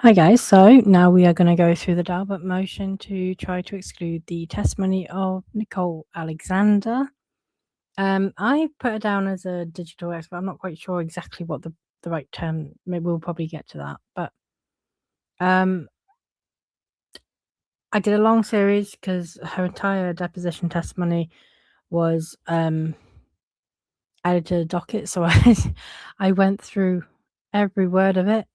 Hi guys, so now we are going to go through the Daubert motion to try to exclude the testimony of Nicole Alexander. I put her down as a digital expert. I'm not quite sure exactly what the right term, maybe we'll probably get to that, but I did a long series because her entire deposition testimony was added to the docket, so I went through every word of it.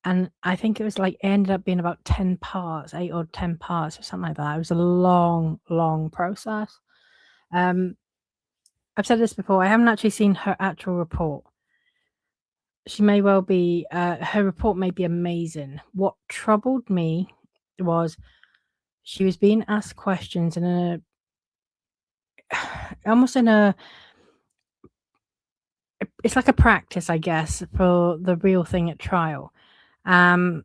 And I think it was like ended up being about 10 parts, 8 or 10 parts or something like that. It was a long, long process. I've said this before, I haven't actually seen her actual report. She may well be, her report may be amazing. What troubled me was she was being asked questions in it's like a practice, I guess, for the real thing at trial. But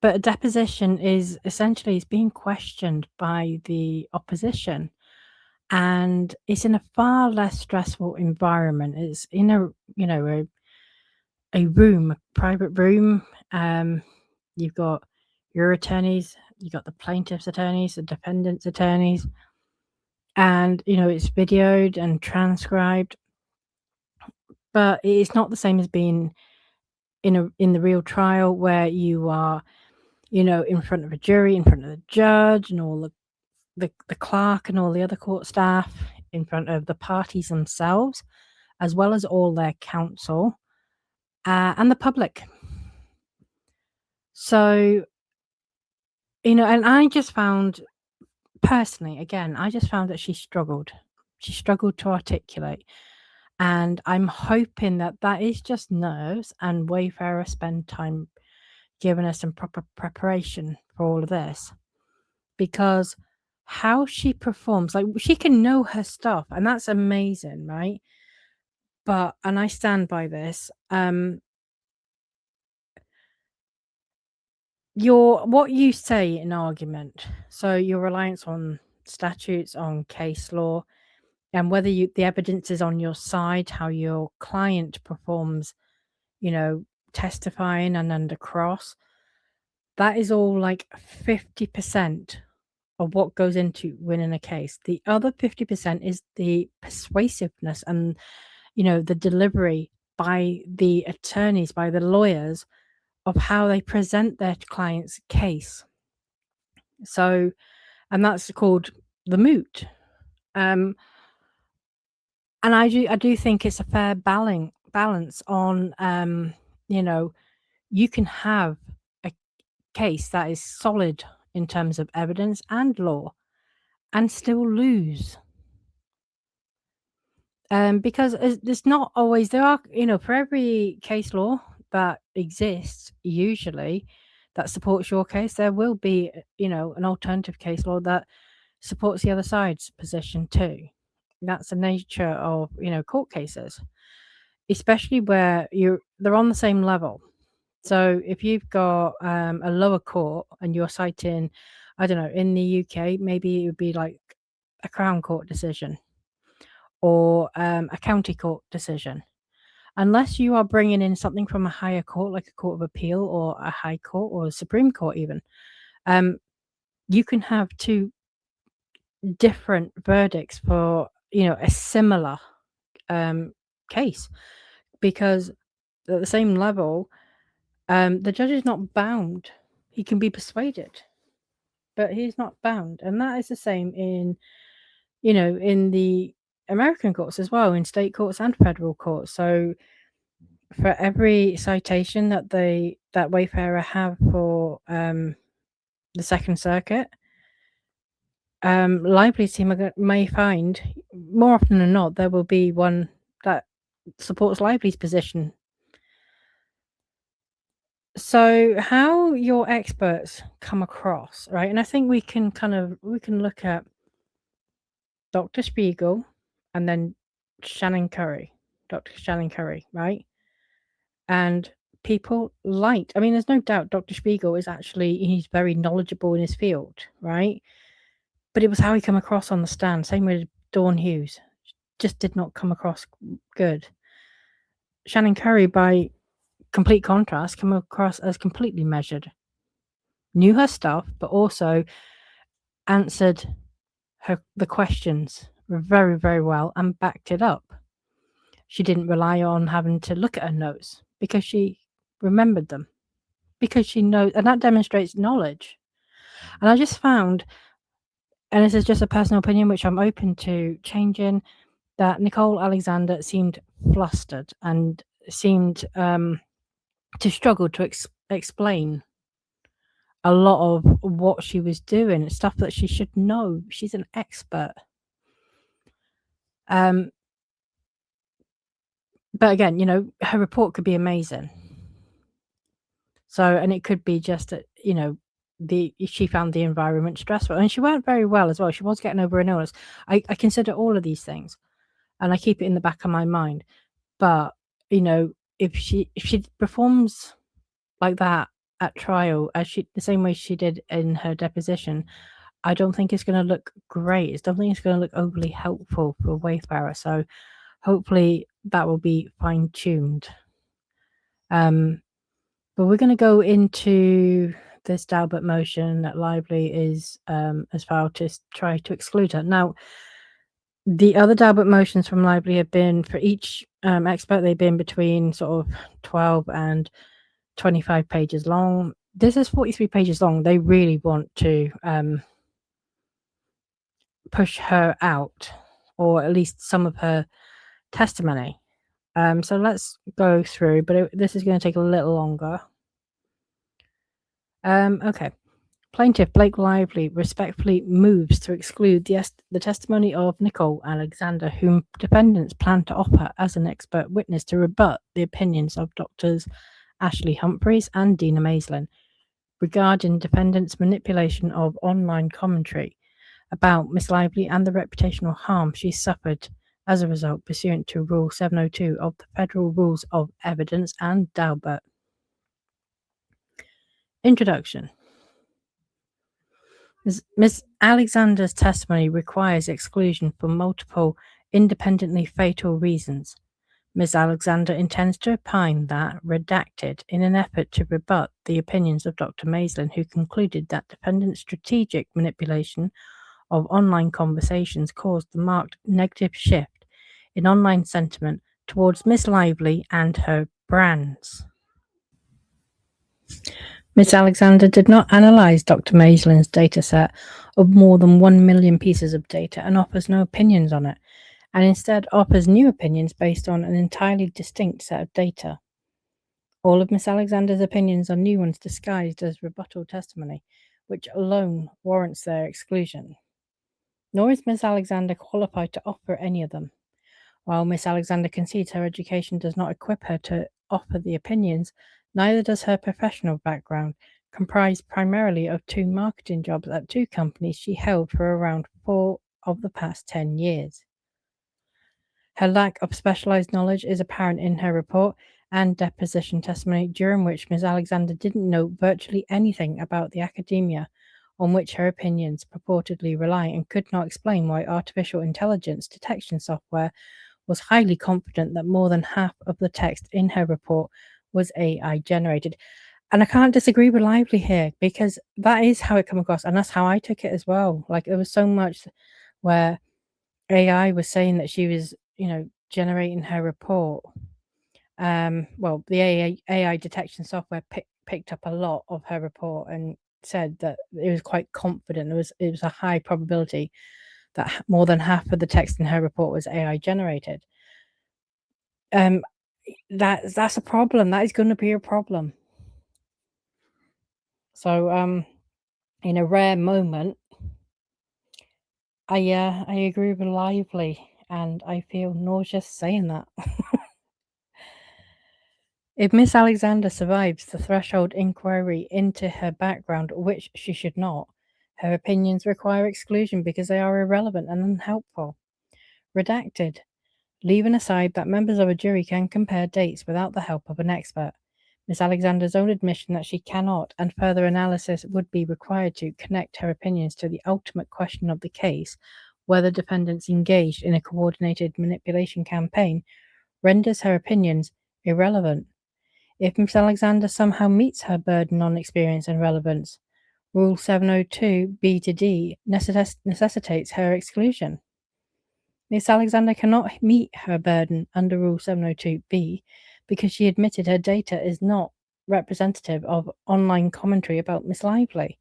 a deposition is essentially it's being questioned by the opposition, and it's in a far less stressful environment. It's in a room, a private room. You've got your attorneys, you've got the plaintiff's attorneys, the defendant's attorneys, and it's videoed and transcribed. But it's not the same as being in the real trial where you are in front of a jury, in front of the judge and all the clerk and all the other court staff, in front of the parties themselves, as well as all their counsel, and the public. So, and I just found, personally, again, I just found that she struggled. She struggled to articulate. And I'm hoping that that is just nerves, and Wayfarer spend time giving us some proper preparation for all of this. Because how she performs, like, she can know her stuff, and that's amazing, right? But, and I stand by this, what you say in argument, so your reliance on statutes, on case law, and whether the evidence is on your side, how your client performs, testifying and under cross, that is all like 50% of what goes into winning a case. The other 50% is the persuasiveness and, the delivery by the attorneys, by the lawyers, of how they present their client's case. So, and that's called the moot. And I do think it's a fair balance on, you can have a case that is solid in terms of evidence and law and still lose. Because there's not always, there are, for every case law that exists, usually that supports your case, there will be, an alternative case law that supports the other side's position too. That's the nature of, court cases, especially where they're on the same level. So if you've got a lower court and you're citing, I don't know, in the UK, maybe it would be like a Crown Court decision or a county court decision. Unless you are bringing in something from a higher court, like a court of appeal or a high court or a Supreme Court even, you can have two different verdicts for, a similar case, because at the same level, the judge is not bound. He can be persuaded, but he's not bound. And that is the same in, in the American courts as well, in state courts and federal courts. So for every citation that Wayfarer have for the Second Circuit, Lively's team may find, more often than not, there will be one that supports Lively's position. So how your experts come across, right? And I think we can look at Dr. Spiegel and then Dr. Shannon Curry, right? And people there's no doubt Dr. Spiegel he's very knowledgeable in his field, right? But it was how he come across on the stand. Same with Dawn Hughes. Just did not come across good. Shannon Curry, by complete contrast, come across as completely measured. Knew her stuff, but also answered the questions very, very well and backed it up. She didn't rely on having to look at her notes because she remembered them, because she knows, and that demonstrates knowledge. And I just found, and this is just a personal opinion which I'm open to changing, that Nicole Alexander seemed flustered and seemed to struggle to explain a lot of what she was doing, stuff that she should know. She's an expert. But again, her report could be amazing. So, and it could be just that, she found the environment stressful, and she weren't very well as well. She was getting over an illness. I consider all of these things, and I keep it in the back of my mind. But if she performs like that at trial, the same way she did in her deposition, I don't think it's going to look great. I don't think it's going to look overly helpful for Wayfarer. So hopefully that will be fine-tuned. But we're going to go into this Dalbert motion that Lively is as filed to try to exclude her. Now, the other Dalbert motions from Lively have been, for each expert, they've been between sort of 12 and 25 pages long. This is 43 pages long. They really want to push her out, or at least some of her testimony. So let's go through, but this is going to take a little longer. Okay. Plaintiff Blake Lively respectfully moves to exclude the testimony of Nicole Alexander, whom defendants plan to offer as an expert witness to rebut the opinions of Doctors Ashley Humphreys and Dina Maislin regarding defendants' manipulation of online commentary about Miss Lively and the reputational harm she suffered as a result, pursuant to Rule 702 of the Federal Rules of Evidence and Dalbert. Introduction. Ms. Alexander's testimony requires exclusion for multiple independently fatal reasons. Ms. Alexander intends to opine that, redacted, in an effort to rebut the opinions of Dr. Maislin, who concluded that defendant's strategic manipulation of online conversations caused the marked negative shift in online sentiment towards Miss Lively and her brands. Ms. Alexander did not analyze Dr. Maislin's dataset of more than 1 million pieces of data and offers no opinions on it, and instead offers new opinions based on an entirely distinct set of data. All of Ms. Alexander's opinions are new ones disguised as rebuttal testimony, which alone warrants their exclusion. Nor is Ms. Alexander qualified to offer any of them. While Miss Alexander concedes her education does not equip her to offer the opinions, neither does her professional background, comprised primarily of 2 marketing jobs at 2 companies she held for around 4 of the past 10 years. Her lack of specialized knowledge is apparent in her report and deposition testimony, during which Ms. Alexander didn't know virtually anything about the academia on which her opinions purportedly rely, and could not explain why artificial intelligence detection software was highly confident that more than half of the text in her report was AI generated. And I can't disagree with Lively here, because that is how it came across, and that's how I took it as well. Like, there was so much where AI was saying that she was, generating her report. Well, the AI detection software picked up a lot of her report and said that it was quite confident. It was a high probability that more than half of the text in her report was AI generated. That's a problem. That is going to be a problem. So, in a rare moment, I agree with Lively, and I feel nauseous saying that. If Miss Alexander survives the threshold inquiry into her background, which she should not, her opinions require exclusion because they are irrelevant and unhelpful. Redacted. Leaving aside that members of a jury can compare dates without the help of an expert. Miss Alexander's own admission that she cannot, and further analysis would be required to connect her opinions to the ultimate question of the case, whether defendants engaged in a coordinated manipulation campaign, renders her opinions irrelevant. If Ms. Alexander somehow meets her burden on experience and relevance, Rule 702 B to D necessitates her exclusion. Ms. Alexander cannot meet her burden under Rule 702B because she admitted her data is not representative of online commentary about Miss Lively,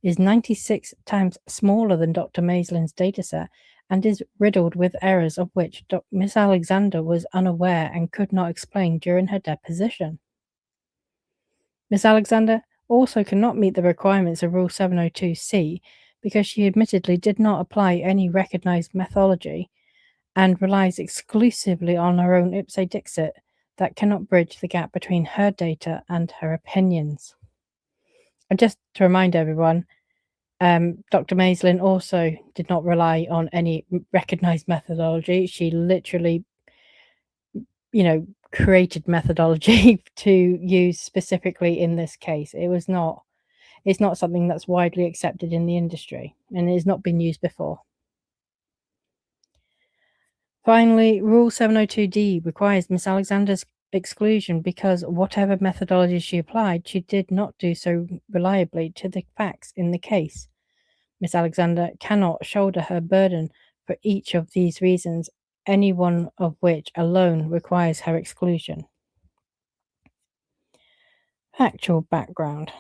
is 96 times smaller than Dr. Maislin's dataset, and is riddled with errors of which Miss Alexander was unaware and could not explain during her deposition. Miss Alexander also cannot meet the requirements of Rule 702C because she admittedly did not apply any recognized methodology and relies exclusively on her own ipse dixit that cannot bridge the gap between her data and her opinions. And just to remind everyone, Dr. Maislin also did not rely on any recognized methodology. She literally, created methodology to use specifically in this case. It's not something that's widely accepted in the industry, and it has not been used before. Finally, Rule 702D requires Miss Alexander's exclusion because whatever methodology she applied, she did not do so reliably to the facts in the case. Miss Alexander cannot shoulder her burden for each of these reasons, any one of which alone requires her exclusion. Factual background.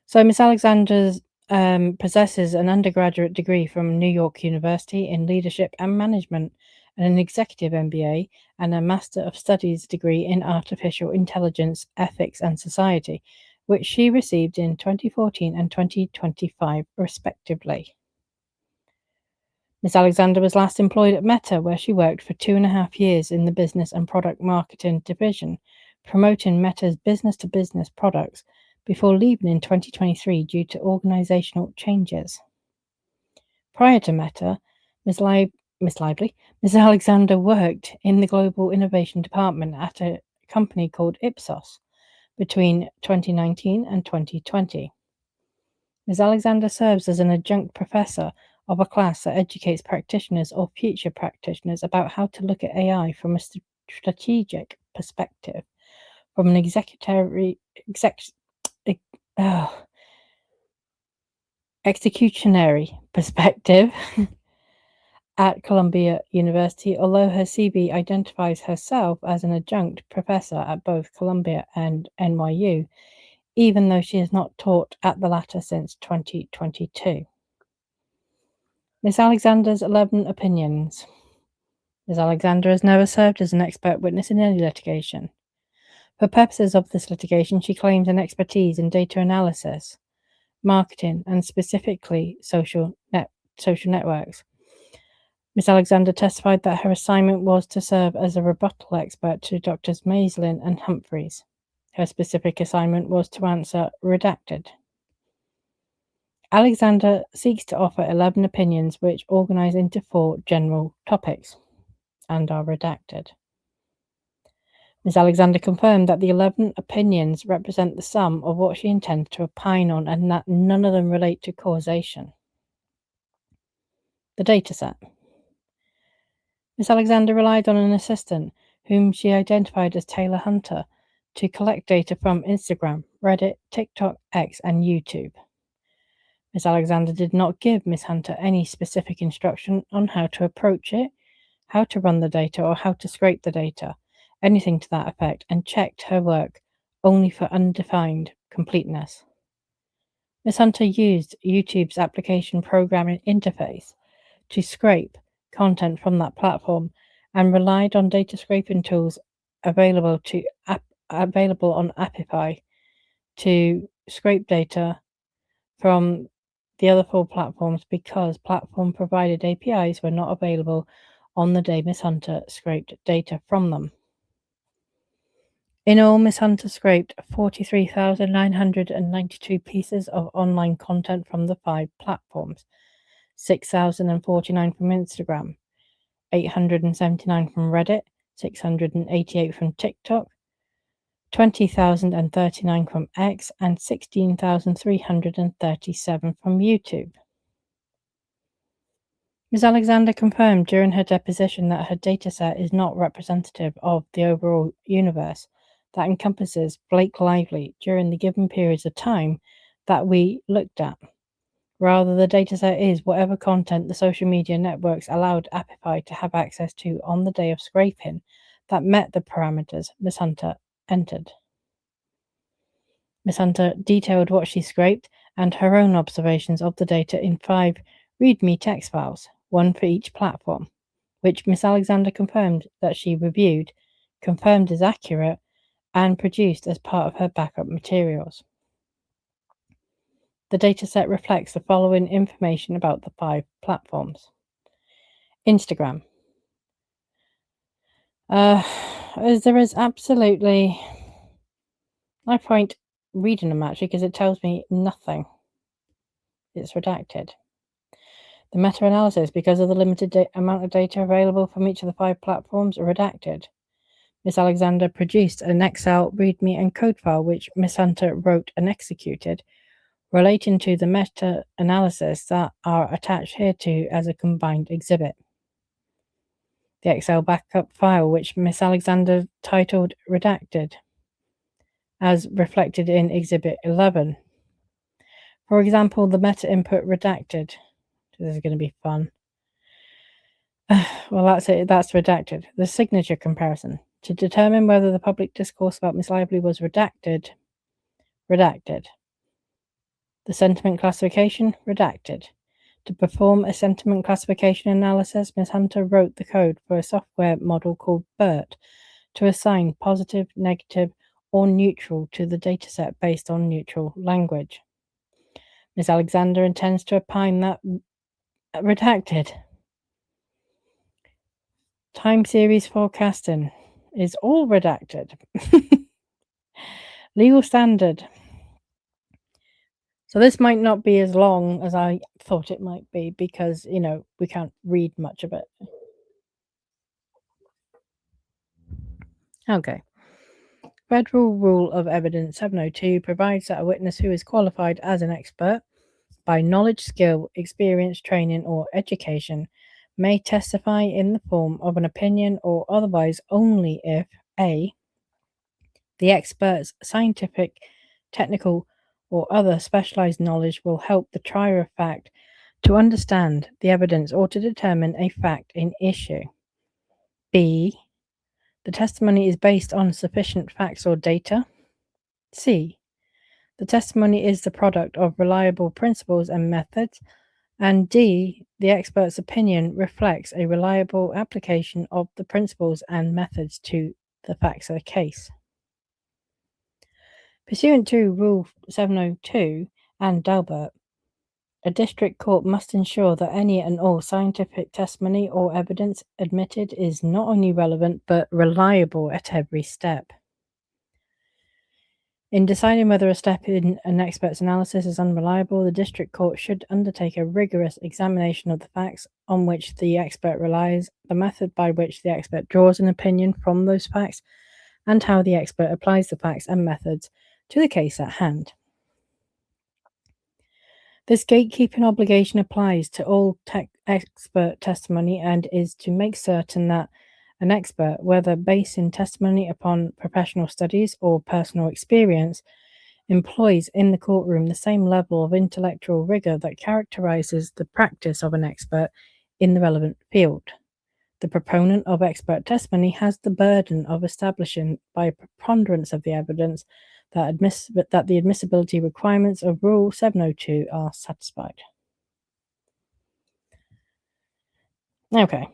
So Miss Alexander possesses an undergraduate degree from New York University in Leadership and Management and an Executive MBA and a Master of Studies degree in Artificial Intelligence, Ethics and Society, which she received in 2014 and 2025, respectively. Miss Alexander was last employed at Meta, where she worked for 2.5 years in the Business and Product Marketing division, promoting Meta's business-to-business products, before leaving in 2023 due to organizational changes. Prior to Meta, Miss Alexander worked in the Global Innovation Department at a company called Ipsos between 2019 and 2020. Ms. Alexander serves as an adjunct professor of a class that educates practitioners or future practitioners about how to look at AI from a strategic perspective, from an executionary perspective at Columbia University, although her CV identifies herself as an adjunct professor at both Columbia and NYU, even though she has not taught at the latter since 2022. Miss Alexander's 11 opinions. Miss Alexander has never served as an expert witness in any litigation. For purposes of this litigation, she claims an expertise in data analysis, marketing, and specifically social networks. Miss Alexander testified that her assignment was to serve as a rebuttal expert to Drs. Maislin and Humphreys. Her specific assignment was to answer redacted. Alexander seeks to offer 11 opinions which organize into 4 general topics and are redacted. Ms. Alexander confirmed that the 11 opinions represent the sum of what she intends to opine on and that none of them relate to causation. The dataset. Ms. Alexander relied on an assistant, whom she identified as Taylor Hunter, to collect data from Instagram, Reddit, TikTok, X, and YouTube. Ms. Alexander did not give Ms. Hunter any specific instruction on how to approach it, how to run the data, or how to scrape the data, anything to that effect, and checked her work only for undefined completeness. Ms. Hunter used YouTube's application programming interface to scrape content from that platform and relied on data scraping tools available on Apify to scrape data from the other 4 platforms because platform-provided APIs were not available on the day Ms. Hunter scraped data from them. In all, Ms. Hunter scraped 43,992 pieces of online content from the 5 platforms, 6,049 from Instagram, 879 from Reddit, 688 from TikTok, 20,039 from X, and 16,337 from YouTube. Ms. Alexander confirmed during her deposition that her dataset is not representative of the overall universe, that encompasses Blake Lively during the given periods of time that we looked at. Rather, the dataset is whatever content the social media networks allowed Apify to have access to on the day of scraping that met the parameters Ms. Hunter entered. Ms. Hunter detailed what she scraped and her own observations of the data in 5 README text files, one for each platform, which Ms. Alexander confirmed that she reviewed, confirmed is accurate, and produced as part of her backup materials. The dataset reflects the following information about the 5 platforms. Instagram. There is absolutely... No point reading them actually because it tells me nothing. It's redacted. The meta-analysis, because of the limited amount of data available from each of the 5 platforms, are redacted. Ms. Alexander produced an Excel README and code file which Ms. Hunter wrote and executed, relating to the meta-analysis that are attached hereto as a combined exhibit. The Excel backup file which Ms. Alexander titled Redacted, as reflected in Exhibit 11. For example, the meta input redacted. This is going to be fun. Well, that's it. That's redacted. The signature comparison. To determine whether the public discourse about Miss Lively was redacted. Redacted. The sentiment classification. Redacted. To perform a sentiment classification analysis, Ms. Hunter wrote the code for a software model called BERT to assign positive, negative, or neutral to the dataset based on neutral language. Ms. Alexander intends to opine that redacted. Time series forecasting is all redacted. Legal standard. So this might not be as long as I thought it might be because, we can't read much of it. Okay. Federal Rule of Evidence 702 provides that a witness who is qualified as an expert by knowledge, skill, experience, training, or education may testify in the form of an opinion or otherwise only if a. the expert's scientific, technical, or other specialized knowledge will help the trier of fact to understand the evidence or to determine a fact in issue. B. The testimony is based on sufficient facts or data. C. The testimony is the product of reliable principles and methods. And D. The expert's opinion reflects a reliable application of the principles and methods to the facts of the case. Pursuant to Rule 702 and Dalbert, a district court must ensure that any and all scientific testimony or evidence admitted is not only relevant but reliable at every step. In deciding whether a step in an expert's analysis is unreliable, the district court should undertake a rigorous examination of the facts on which the expert relies, the method by which the expert draws an opinion from those facts, and how the expert applies the facts and methods to the case at hand. This gatekeeping obligation applies to all expert testimony and is to make certain that an expert, whether basing testimony upon professional studies or personal experience, employs in the courtroom the same level of intellectual rigor that characterizes the practice of an expert in the relevant field. The proponent of expert testimony has the burden of establishing by a preponderance of the evidence that the admissibility requirements of Rule 702 are satisfied. Okay.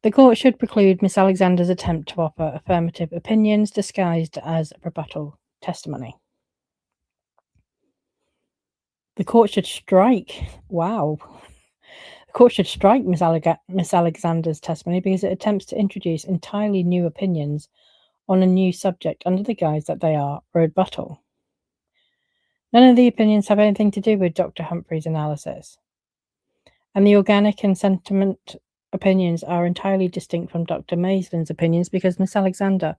The court should preclude Miss Alexander's attempt to offer affirmative opinions disguised as rebuttal testimony. The court should strike. Wow. The court should strike Miss Alexander's testimony because it attempts to introduce entirely new opinions on a new subject under the guise that they are rebuttal. None of the opinions have anything to do with Dr. Humphrey's analysis, and the organic and sentiment opinions are entirely distinct from Dr. Maislin's opinions because Miss Alexander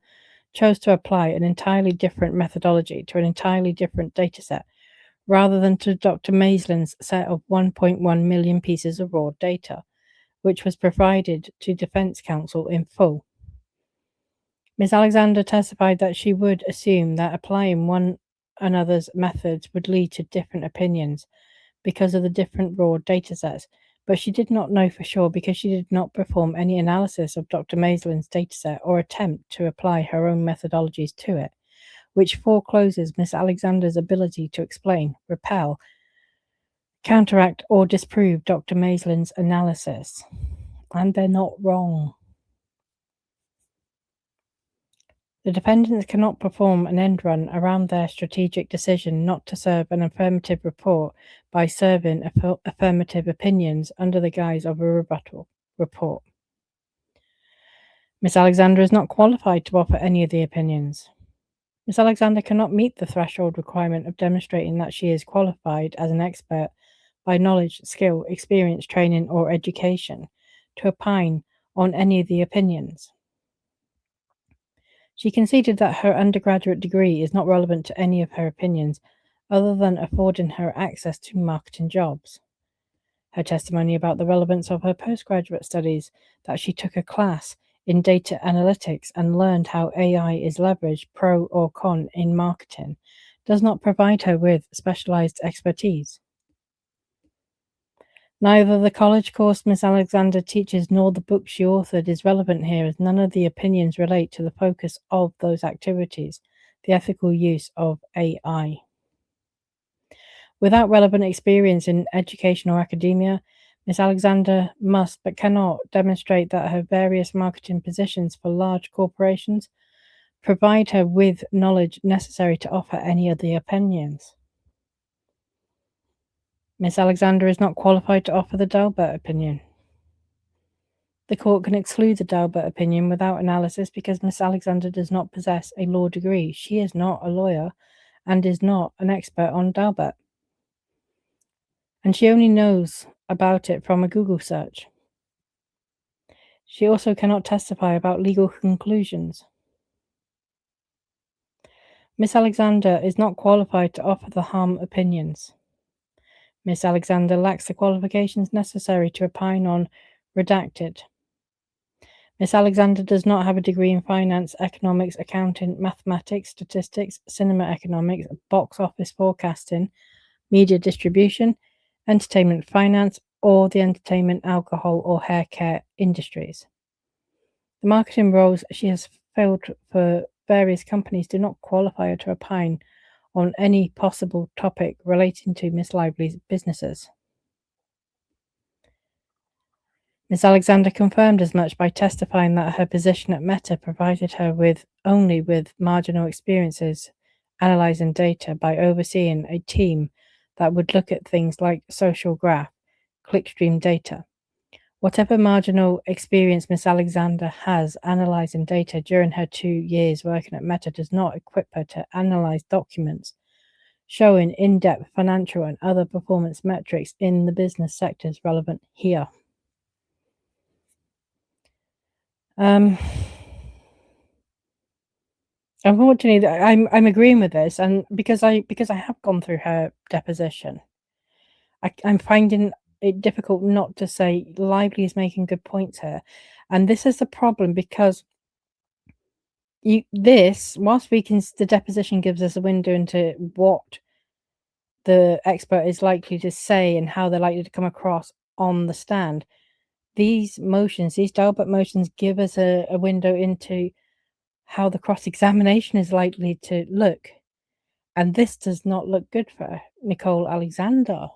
chose to apply an entirely different methodology to an entirely different dataset, rather than to Dr. Maislin's set of 1.1 million pieces of raw data, which was provided to Defense Counsel in full. Ms. Alexander testified that she would assume that applying one another's methods would lead to different opinions because of the different raw datasets, but she did not know for sure because she did not perform any analysis of Dr. Maislin's dataset or attempt to apply her own methodologies to it, which forecloses Ms. Alexander's ability to explain, repel, counteract, or disprove Dr. Maislin's analysis. And they're not wrong. The defendants cannot perform an end run around their strategic decision not to serve an affirmative report by serving affirmative opinions under the guise of a rebuttal report. Ms. Alexander is not qualified to offer any of the opinions. Ms. Alexander cannot meet the threshold requirement of demonstrating that she is qualified as an expert by knowledge, skill, experience, training, or education to opine on any of the opinions. She conceded that her undergraduate degree is not relevant to any of her opinions other than affording her access to marketing jobs. Her testimony about the relevance of her postgraduate studies, that she took a class in data analytics and learned how AI is leveraged pro or con in marketing, does not provide her with specialized expertise. Neither the college course Ms. Alexander teaches nor the book she authored is relevant here, as none of the opinions relate to the focus of those activities, the ethical use of AI. Without relevant experience in education or academia, Ms. Alexander must but cannot demonstrate that her various marketing positions for large corporations provide her with knowledge necessary to offer any of the opinions. Ms. Alexander is not qualified to offer the Dalbert opinion. The court can exclude the Dalbert opinion without analysis because Ms. Alexander does not possess a law degree. She is not a lawyer and is not an expert on Dalbert. And she only knows about it from a Google search. She also cannot testify about legal conclusions. Ms. Alexander is not qualified to offer the harm opinions. Ms. Alexander lacks the qualifications necessary to opine on redacted. Ms. Alexander does not have a degree in finance, economics, accounting, mathematics, statistics, cinema economics, box office forecasting, media distribution, entertainment finance, or the entertainment, alcohol, or hair care industries. The marketing roles she has filled for various companies do not qualify her to opine on any possible topic relating to Miss Lively's businesses. Ms. Alexander confirmed as much by testifying that her position at Meta provided her only with marginal experiences analyzing data by overseeing a team that would look at things like social graph, clickstream data. Whatever marginal experience Ms. Alexander has analyzing data during her 2 years working at Meta does not equip her to analyze documents showing in-depth financial and other performance metrics in the business sectors relevant here. Unfortunately, I'm agreeing with this, and because I have gone through her deposition, I'm finding it difficult not to say Lively is making good points here, and this is the problem because whilst the deposition gives us a window into what the expert is likely to say and how they're likely to come across on the stand. These Dalbert motions give us a window into how the cross-examination is likely to look. And this does not look good for Nicole Alexander.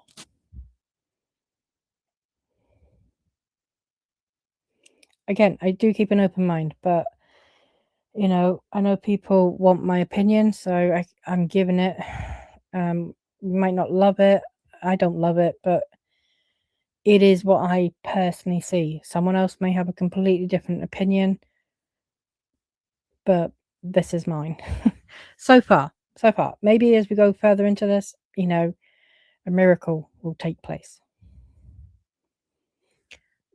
Again, I do keep an open mind, but, I know people want my opinion, so I'm giving it. You might not love it. I don't love it, but it is what I personally see. Someone else may have a completely different opinion, but this is mine. So far. Maybe as we go further into this, a miracle will take place.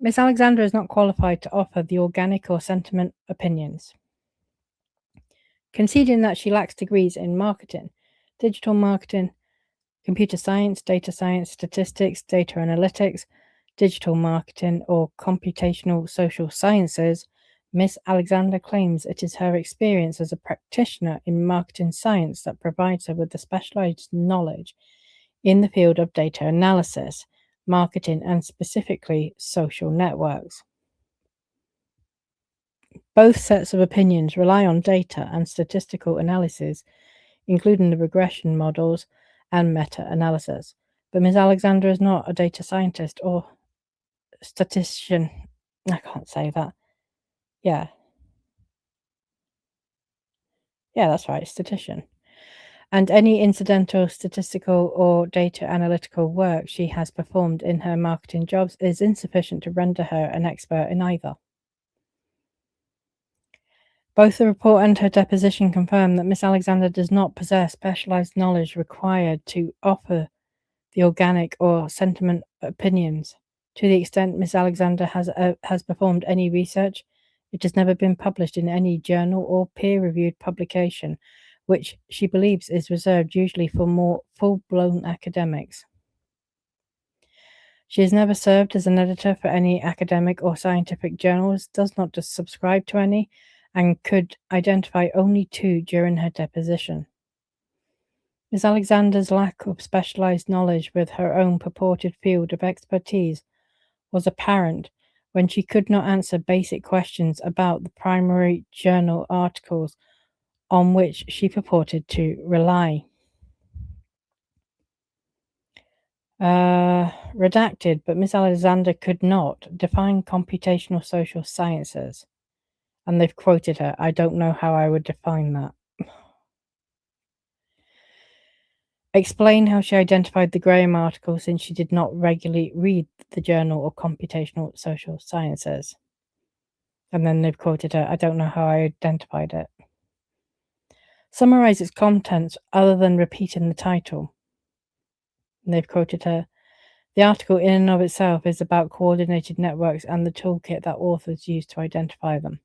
Miss Alexander is not qualified to offer the organic or sentiment opinions. Conceding that she lacks degrees in marketing, digital marketing, computer science, data science, statistics, data analytics, digital marketing, or computational social sciences, Miss Alexander claims it is her experience as a practitioner in marketing science that provides her with the specialized knowledge in the field of data analysis, marketing, and specifically social networks. Both sets of opinions rely on data and statistical analysis, including the regression models and meta-analysis. But Ms. Alexander is not a data scientist or statistician. I can't say that. Yeah, that's right, statistician. And any incidental statistical or data analytical work she has performed in her marketing jobs is insufficient to render her an expert in either. Both the report and her deposition confirm that Miss Alexander does not possess specialized knowledge required to offer the organic or sentiment opinions. To the extent Miss Alexander has performed any research, it has never been published in any journal or peer-reviewed publication, which she believes is reserved usually for more full-blown academics. She has never served as an editor for any academic or scientific journals, does not subscribe to any, and could identify only two during her deposition. Ms. Alexander's lack of specialized knowledge with her own purported field of expertise was apparent when she could not answer basic questions about the primary journal articles on which she purported to rely. Redacted, but Ms. Alexander could not define computational social sciences. And they've quoted her, "I don't know how I would define that." Explain how she identified the Graham article since she did not regularly read the Journal of Computational Social Sciences. And then they've quoted her, "I don't know how I identified it." Summarize its contents other than repeating the title. And they've quoted her, "The article in and of itself is about coordinated networks and the toolkit that authors use to identify them.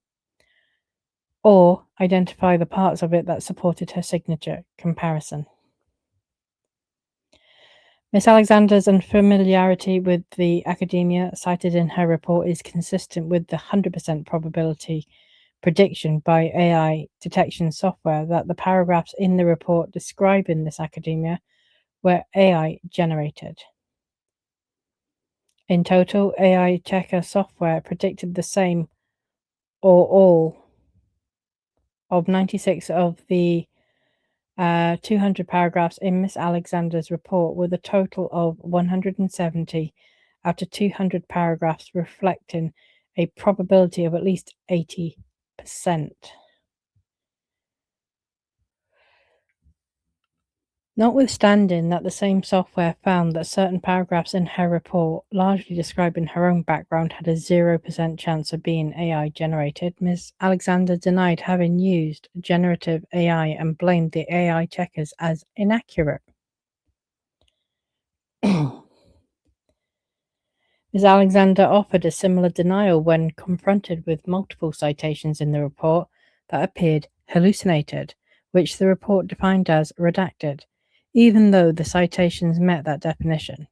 Or identify the parts of it that supported her signature comparison." Miss Alexander's unfamiliarity with the academia cited in her report is consistent with the 100% probability prediction by AI detection software that the paragraphs in the report describing this academia were AI generated. In total, AI checker software predicted the same or all of 96 of the 200 paragraphs in Miss Alexander's report, with a total of 170 out of 200 paragraphs reflecting a probability of at least 80%. Notwithstanding that the same software found that certain paragraphs in her report, largely describing her own background, had a 0% chance of being AI generated, Ms. Alexander denied having used generative AI and blamed the AI checkers as inaccurate. Ms. Alexander offered a similar denial when confronted with multiple citations in the report that appeared hallucinated, which the report defined as redacted, even though the citations met that definition.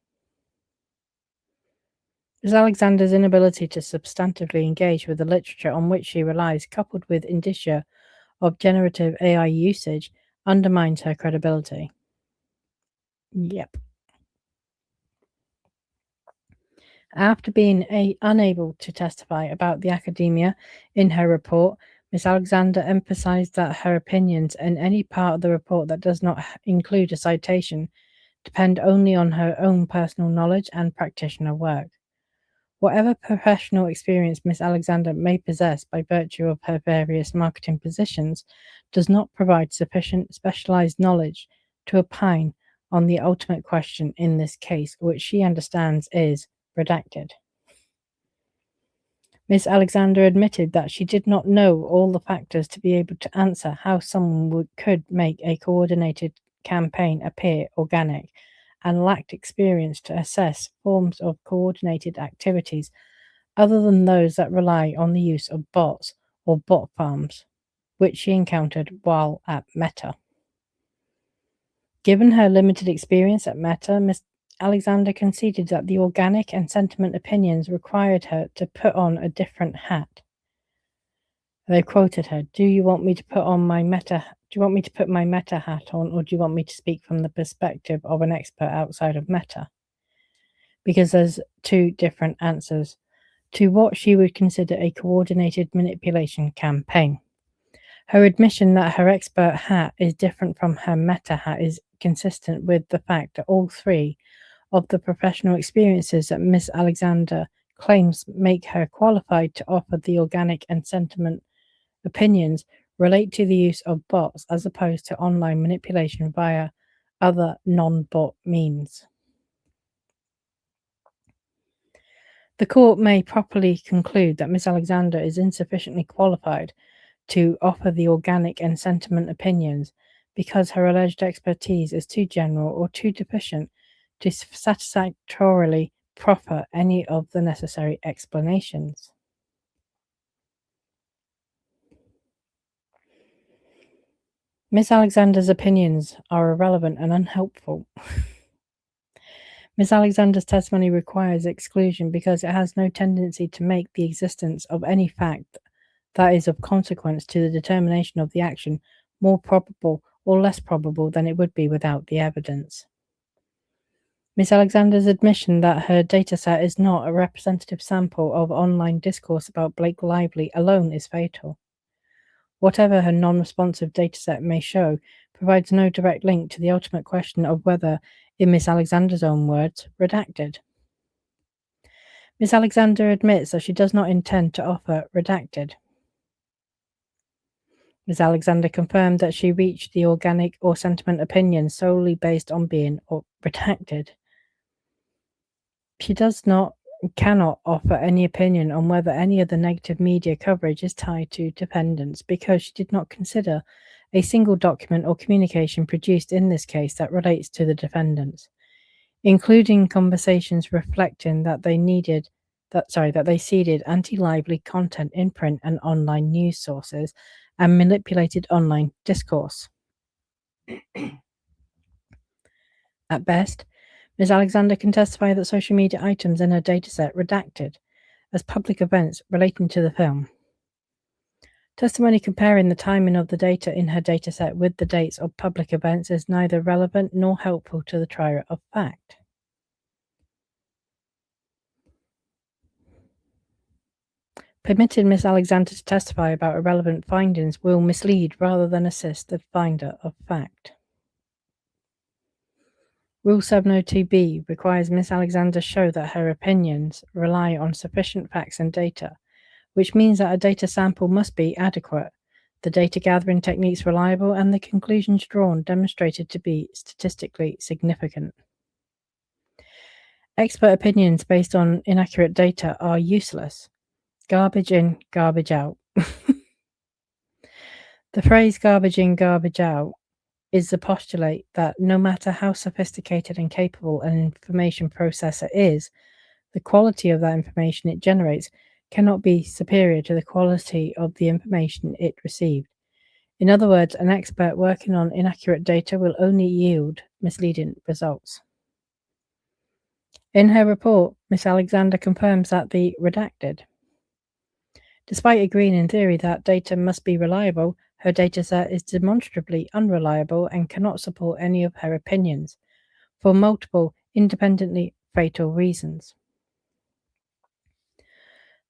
Ms. Alexander's inability to substantively engage with the literature on which she relies, coupled with indicia of generative AI usage, undermines her credibility. Yep. After being unable to testify about the academia in her report, Ms. Alexander emphasized that her opinions in any part of the report that does not include a citation depend only on her own personal knowledge and practitioner work. Whatever professional experience Ms. Alexander may possess by virtue of her various marketing positions does not provide sufficient specialized knowledge to opine on the ultimate question in this case, which she understands is redacted. Miss Alexander admitted that she did not know all the factors to be able to answer how someone could make a coordinated campaign appear organic, and lacked experience to assess forms of coordinated activities other than those that rely on the use of bots or bot farms, which she encountered while at Meta. Given her limited experience at Meta, Miss Alexander conceded that the organic and sentiment opinions required her to put on a different hat. They quoted her, "Do you want me to put my meta hat on, or do you want me to speak from the perspective of an expert outside of Meta?" Because there's two different answers to what she would consider a coordinated manipulation campaign. Her admission that her expert hat is different from her Meta hat is consistent with the fact that all three of the professional experiences that Miss Alexander claims make her qualified to offer the organic and sentiment opinions relate to the use of bots as opposed to online manipulation via other non-bot means. The court may properly conclude that Miss Alexander is insufficiently qualified to offer the organic and sentiment opinions because her alleged expertise is too general or too deficient to satisfactorily proffer any of the necessary explanations. Miss Alexander's opinions are irrelevant and unhelpful. Miss Alexander's testimony requires exclusion because it has no tendency to make the existence of any fact that is of consequence to the determination of the action more probable or less probable than it would be without the evidence. Miss Alexander's admission that her dataset is not a representative sample of online discourse about Blake Lively alone is fatal. Whatever her non-responsive dataset may show provides no direct link to the ultimate question of whether, in Miss Alexander's own words, redacted. Miss Alexander admits that she does not intend to offer redacted. Miss Alexander confirmed that she reached the organic or sentiment opinion solely based on being redacted. She cannot offer any opinion on whether any of the negative media coverage is tied to defendants because she did not consider a single document or communication produced in this case that relates to the defendants, including conversations reflecting that they seeded anti-Lively content in print and online news sources and manipulated online discourse. At best, Ms. Alexander can testify that social media items in her dataset redacted as public events relating to the film. Testimony comparing the timing of the data in her dataset with the dates of public events is neither relevant nor helpful to the trier of fact. Permitting Ms. Alexander to testify about irrelevant findings will mislead rather than assist the finder of fact. Rule 702B requires Ms. Alexander show that her opinions rely on sufficient facts and data, which means that a data sample must be adequate, the data gathering techniques reliable, and the conclusions drawn demonstrated to be statistically significant. Expert opinions based on inaccurate data are useless. Garbage in, garbage out. The phrase garbage in, garbage out is the postulate that no matter how sophisticated and capable an information processor is, the quality of that information it generates cannot be superior to the quality of the information it received. In other words, an expert working on inaccurate data will only yield misleading results. In her report, Ms. Alexander confirms that the redacted. Despite agreeing in theory that data must be reliable, her dataset is demonstrably unreliable and cannot support any of her opinions, for multiple, independently fatal reasons.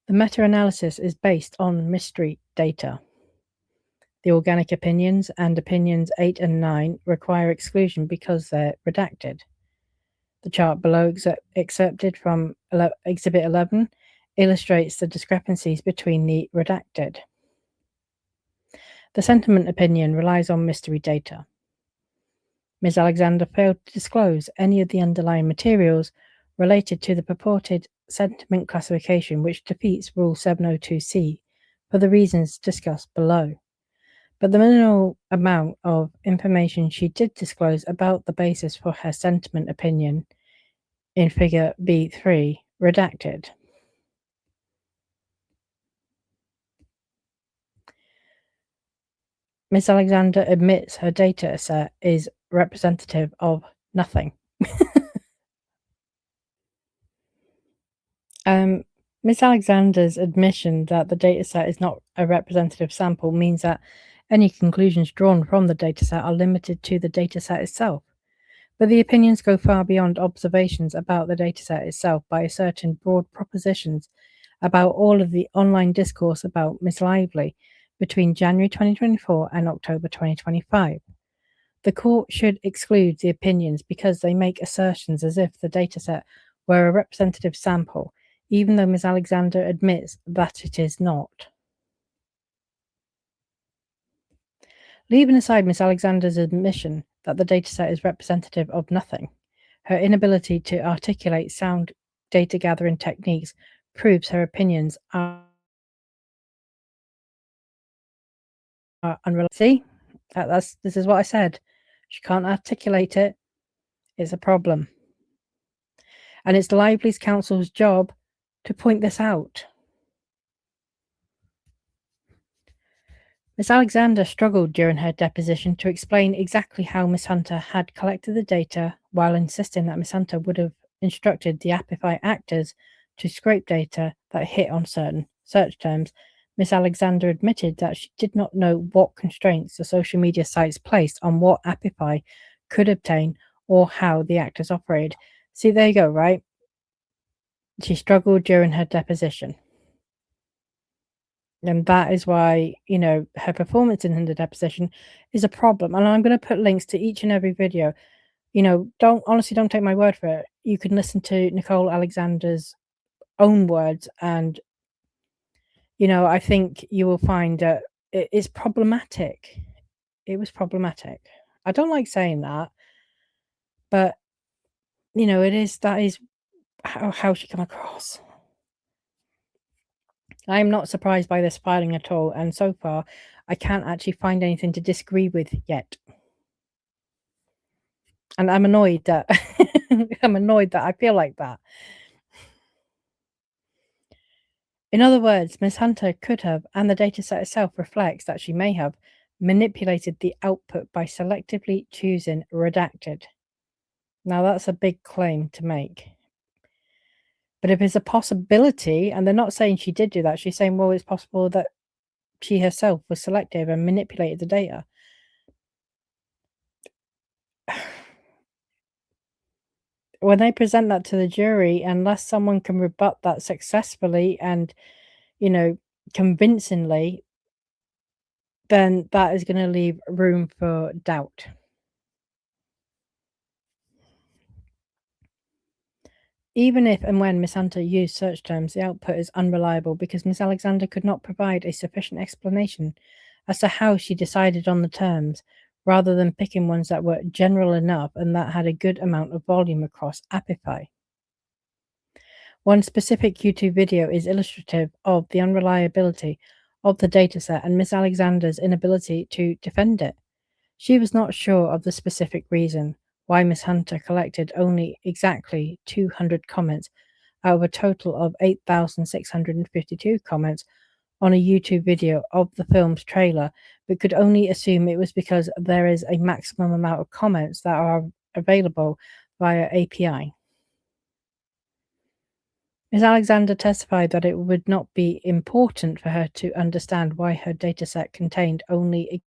The meta-analysis is based on mystery data. The organic opinions and opinions 8 and 9 require exclusion because they're redacted. The chart below, excerpted from Exhibit 11, illustrates the discrepancies between the redacted. The sentiment opinion relies on mystery data. Ms. Alexander failed to disclose any of the underlying materials related to the purported sentiment classification, which defeats Rule 702C for the reasons discussed below. But the minimal amount of information she did disclose about the basis for her sentiment opinion in Figure B3 redacted. Ms. Alexander admits her data set is representative of nothing. Miss Alexander's admission that the dataset is not a representative sample means that any conclusions drawn from the dataset are limited to the dataset itself. But the opinions go far beyond observations about the dataset itself by asserting broad propositions about all of the online discourse about Miss Lively between January 2024 and October 2025. The court should exclude the opinions because they make assertions as if the dataset were a representative sample, even though Ms. Alexander admits that it is not. Leaving aside Ms. Alexander's admission that the dataset is representative of nothing, her inability to articulate sound data gathering techniques proves her opinions are unreliable. See, this is what I said. She can't articulate it. It's a problem. And it's Lively's counsel's job to point this out. Miss Alexander struggled during her deposition to explain exactly how Miss Hunter had collected the data while insisting that Miss Hunter would have instructed the Apify actors to scrape data that hit on certain search terms. Miss Alexander admitted that she did not know what constraints the social media sites placed on what Apify could obtain or how the actors operated. See, there you go, right? She struggled during her deposition. And that is why, her performance in the deposition is a problem. And I'm going to put links to each and every video. Don't take my word for it. You can listen to Nicole Alexander's own words, and I think you will find that it is problematic. It was problematic. I don't like saying that, but that is how she come across. I am not surprised by this filing at all, and so far, I can't actually find anything to disagree with yet. And I'm annoyed that I feel like that. In other words, Ms. Hunter could have, and the dataset itself reflects that she may have, manipulated the output by selectively choosing redacted. Now, that's a big claim to make. But if it's a possibility, and they're not saying she did do that, she's saying, well, it's possible that she herself was selective and manipulated the data. When they present that to the jury, unless someone can rebut that successfully and, convincingly, then that is going to leave room for doubt. Even if and when Miss Hunter used search terms, the output is unreliable because Miss Alexander could not provide a sufficient explanation as to how she decided on the terms, rather than picking ones that were general enough and that had a good amount of volume across Apify. One specific YouTube video is illustrative of the unreliability of the dataset and Miss Alexander's inability to defend it. She was not sure of the specific reason why Miss Hunter collected only exactly 200 comments out of a total of 8,652 comments on a YouTube video of the film's trailer, but could only assume it was because there is a maximum amount of comments that are available via API. Ms. Alexander testified that it would not be important for her to understand why her dataset contained only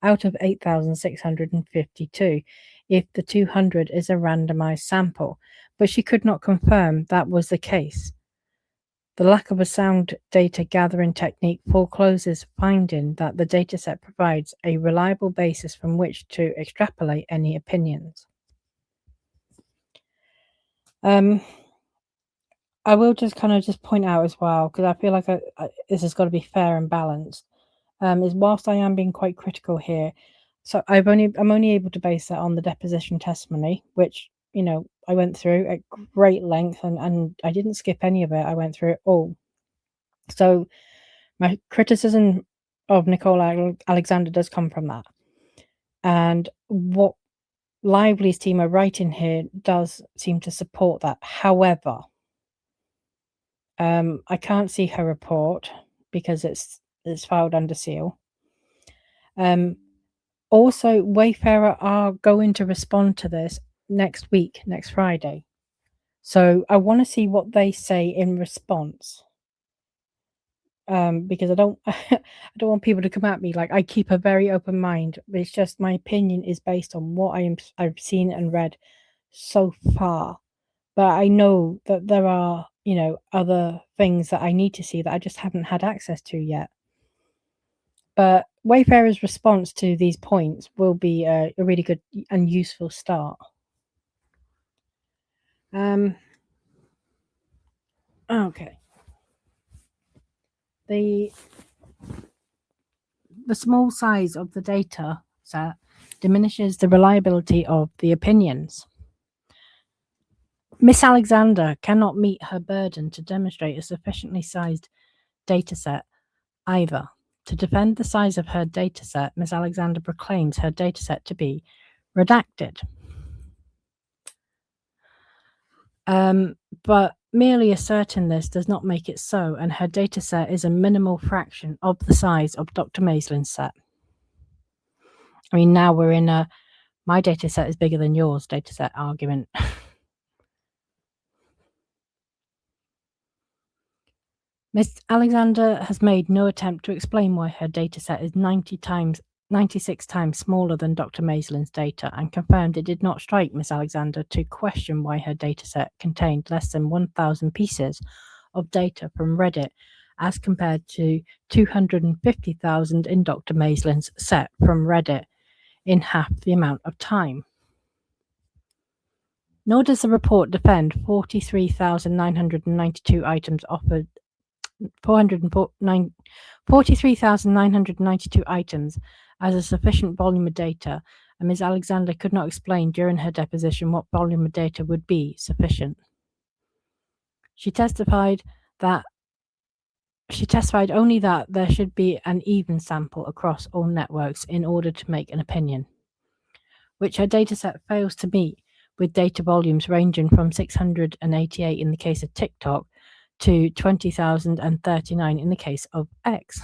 out of 8,652 if the 200 is a randomized sample, but she could not confirm that was the case. The lack of a sound data gathering technique forecloses finding that the dataset provides a reliable basis from which to extrapolate any opinions. I will just point out as well, because I feel like this has got to be fair and balanced. Is whilst I am being quite critical here, so I'm only able to base that on the deposition testimony, which I went through at great length, and I didn't skip any of it. I went through it all. So my criticism of Nicole Alexander does come from that, and what Lively's team are writing here does seem to support that. However, I can't see her report because it's filed under seal. Also, Wayfarer are going to respond to this next week, next Friday. So I want to see what they say in response. Because I don't I don't want people to come at me. Like, I keep a very open mind. It's just my opinion is based on what I've seen and read so far. But I know that there are, other things that I need to see that I just haven't had access to yet. But Wayfarer's response to these points will be a really good and useful start. Okay. The small size of the data set diminishes the reliability of the opinions. Miss Alexander cannot meet her burden to demonstrate a sufficiently sized dataset either. To defend the size of her dataset, Miss Alexander proclaims her dataset to be redacted. But merely asserting this does not make it so, and her dataset is a minimal fraction of the size of Dr. Maislin's set. I mean, now we're in a my dataset is bigger than yours dataset argument. Miss Alexander has made no attempt to explain why her dataset is 96 times smaller than Dr. Maislin's data, and confirmed it did not strike Miss Alexander to question why her dataset contained less than 1,000 pieces of data from Reddit, as compared to 250,000 in Dr. Maislin's set from Reddit in half the amount of time. Nor does the report defend 43,992 items offered 43,992 items as a sufficient volume of data, and Ms. Alexander could not explain during her deposition what volume of data would be sufficient. She testified only that there should be an even sample across all networks in order to make an opinion, which her dataset fails to meet, with data volumes ranging from 688 in the case of TikTok to 20,039 in the case of X.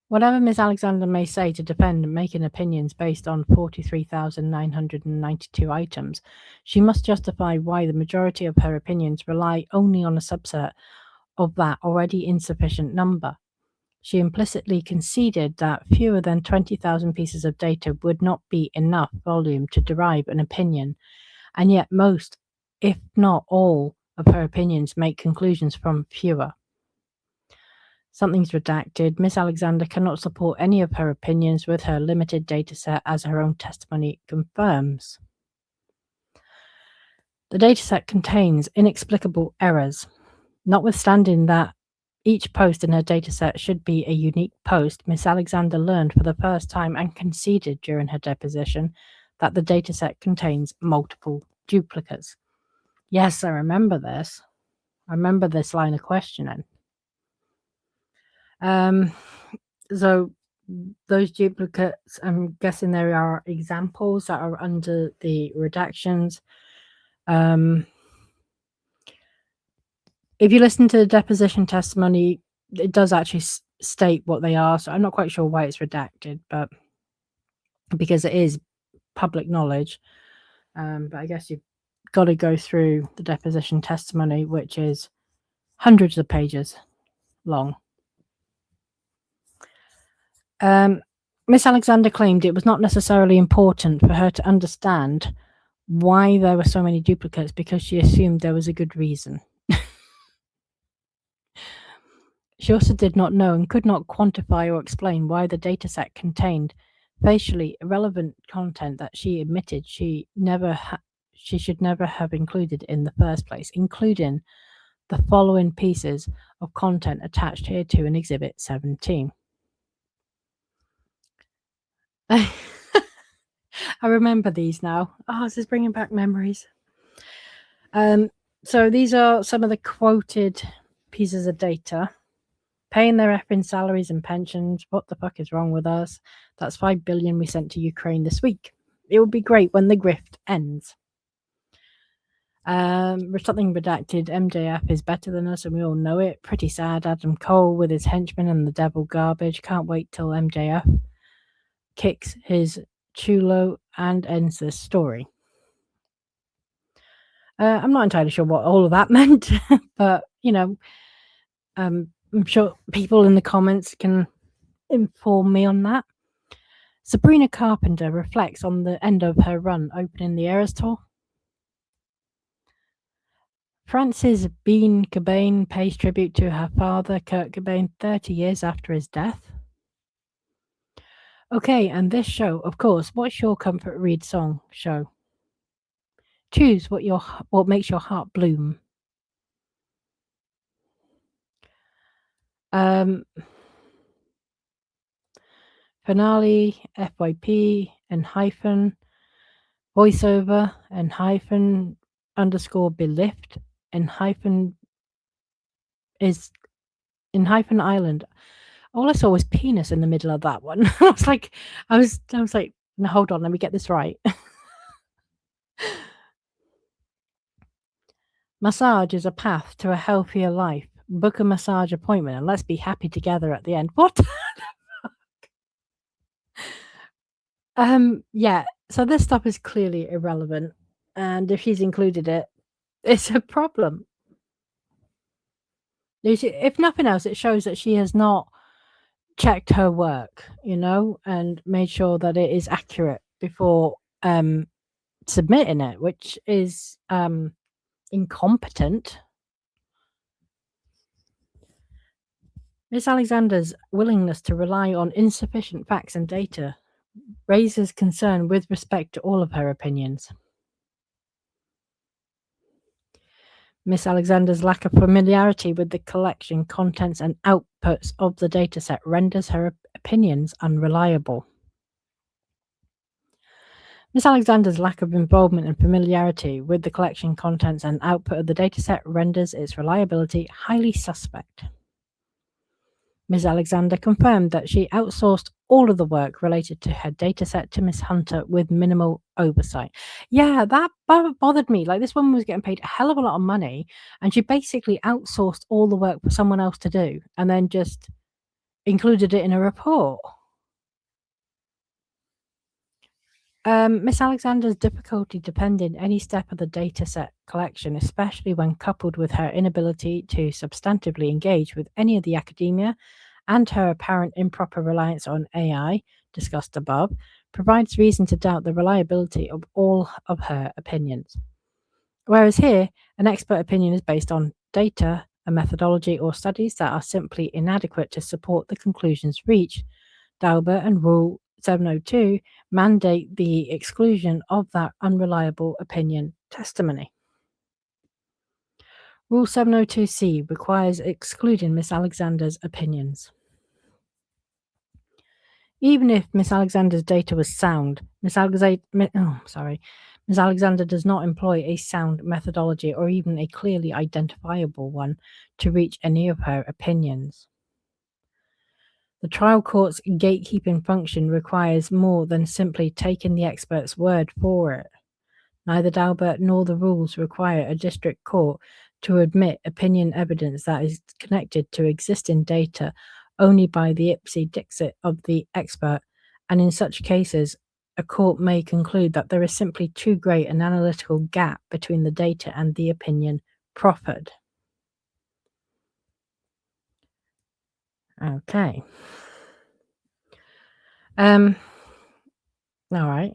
Whatever Ms. Alexander may say to defend making opinions based on 43,992 items, she must justify why the majority of her opinions rely only on a subset of that already insufficient number. She implicitly conceded that fewer than 20,000 pieces of data would not be enough volume to derive an opinion, and yet most, if not all, of her opinions make conclusions from fewer. Something's redacted. Miss Alexander cannot support any of her opinions with her limited dataset, as her own testimony confirms. The dataset contains inexplicable errors. Notwithstanding that each post in her dataset should be a unique post, Miss Alexander learned for the first time and conceded during her deposition that the dataset contains multiple duplicates. Yes, I remember this. I remember this line of questioning. So those duplicates, I'm guessing there are examples that are under the redactions. If you listen to the deposition testimony, it does actually state what they are. So I'm not quite sure why it's redacted, but because it is public knowledge. But I guess you've got to go through the deposition testimony, which is hundreds of pages long. Miss Alexander claimed it was not necessarily important for her to understand why there were so many duplicates, because she assumed there was a good reason. She also did not know and could not quantify or explain why the dataset contained facially irrelevant content that she admitted she should never have included in the first place, including the following pieces of content attached here to in Exhibit 17. I remember these now. Oh, this is bringing back memories. So these are some of the quoted pieces of data. Paying their effing salaries and pensions. What the fuck is wrong with us? That's $5 billion we sent to Ukraine this week. It would be great when the grift ends. Something redacted. MJF is better than us, and we all know it. Pretty sad. Adam Cole with his henchmen and the devil garbage. Can't wait till MJF kicks his chulo, and ends the story. I'm not entirely sure what all of that meant, but I'm sure people in the comments can inform me on that. Sabrina Carpenter reflects on the end of her run opening the Eras Tour. Frances Bean Cobain pays tribute to her father, Kurt Cobain, 30 years after his death. Okay, and this show, of course, what's your comfort read song show? Choose what makes your heart bloom. Finale, FYP, and hyphen, voiceover, and hyphen, underscore belift, and hyphen is in hyphen island. All I saw was penis in the middle of that one. I was like, no, hold on, let me get this right. Massage is a path to a healthier life. Book a massage appointment and let's be happy together at the end. What? Yeah. So this stuff is clearly irrelevant, and if she's included it, it's a problem. If nothing else, it shows that she has not checked her work, and made sure that it is accurate before submitting it, which is incompetent. Miss Alexander's willingness to rely on insufficient facts and data raises concern with respect to all of her opinions. Miss Alexander's lack of familiarity with the collection, contents, and outputs of the dataset renders her opinions unreliable. Miss Alexander's lack of involvement and familiarity with the collection, contents, and output of the dataset renders its reliability highly suspect. Ms. Alexander confirmed that she outsourced all of the work related to her dataset to Miss Hunter with minimal oversight. Yeah, that bothered me. Like, this woman was getting paid a hell of a lot of money, and she basically outsourced all the work for someone else to do, and then just included it in a report. Miss Alexander's difficulty defending any step of the dataset collection, especially when coupled with her inability to substantively engage with any of the academia and her apparent improper reliance on AI, discussed above, provides reason to doubt the reliability of all of her opinions. Whereas here, an expert opinion is based on data, a methodology, or studies that are simply inadequate to support the conclusions reached. Daubert and Rule 702 mandate the exclusion of that unreliable opinion testimony. Rule 702C requires excluding Miss Alexander's opinions. Even if Miss Alexander's data was sound, Miss Alexander does not employ a sound methodology or even a clearly identifiable one to reach any of her opinions. The trial court's gatekeeping function requires more than simply taking the expert's word for it. Neither Daubert nor the rules require a district court to admit opinion evidence that is connected to existing data only by the ipse dixit of the expert, and in such cases, a court may conclude that there is simply too great an analytical gap between the data and the opinion proffered. Okay. All right.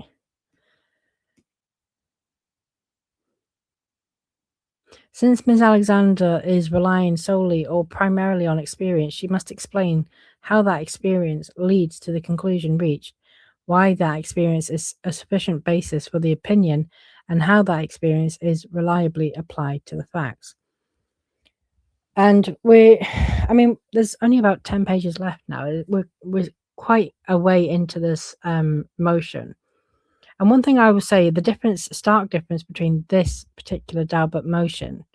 Since Ms. Alexander is relying solely or primarily on experience, she must explain how that experience leads to the conclusion reached, why that experience is a sufficient basis for the opinion, and how that experience is reliably applied to the facts. And there's only about 10 pages left now. We're quite a way into this motion. And one thing I will say, stark difference between this particular Daubert motion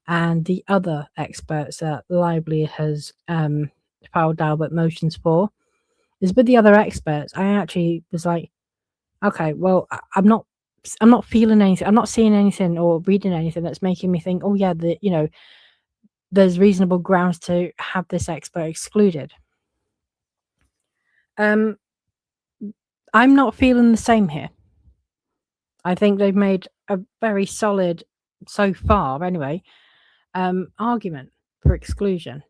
and the other experts that Lively has filed Daubert motions for, is with the other experts, I actually was like, okay, well, I'm not feeling anything. I'm not seeing anything or reading anything that's making me think, oh yeah, there's reasonable grounds to have this expert excluded. I'm not feeling the same here. I think they've made a very solid, so far anyway, argument for exclusion.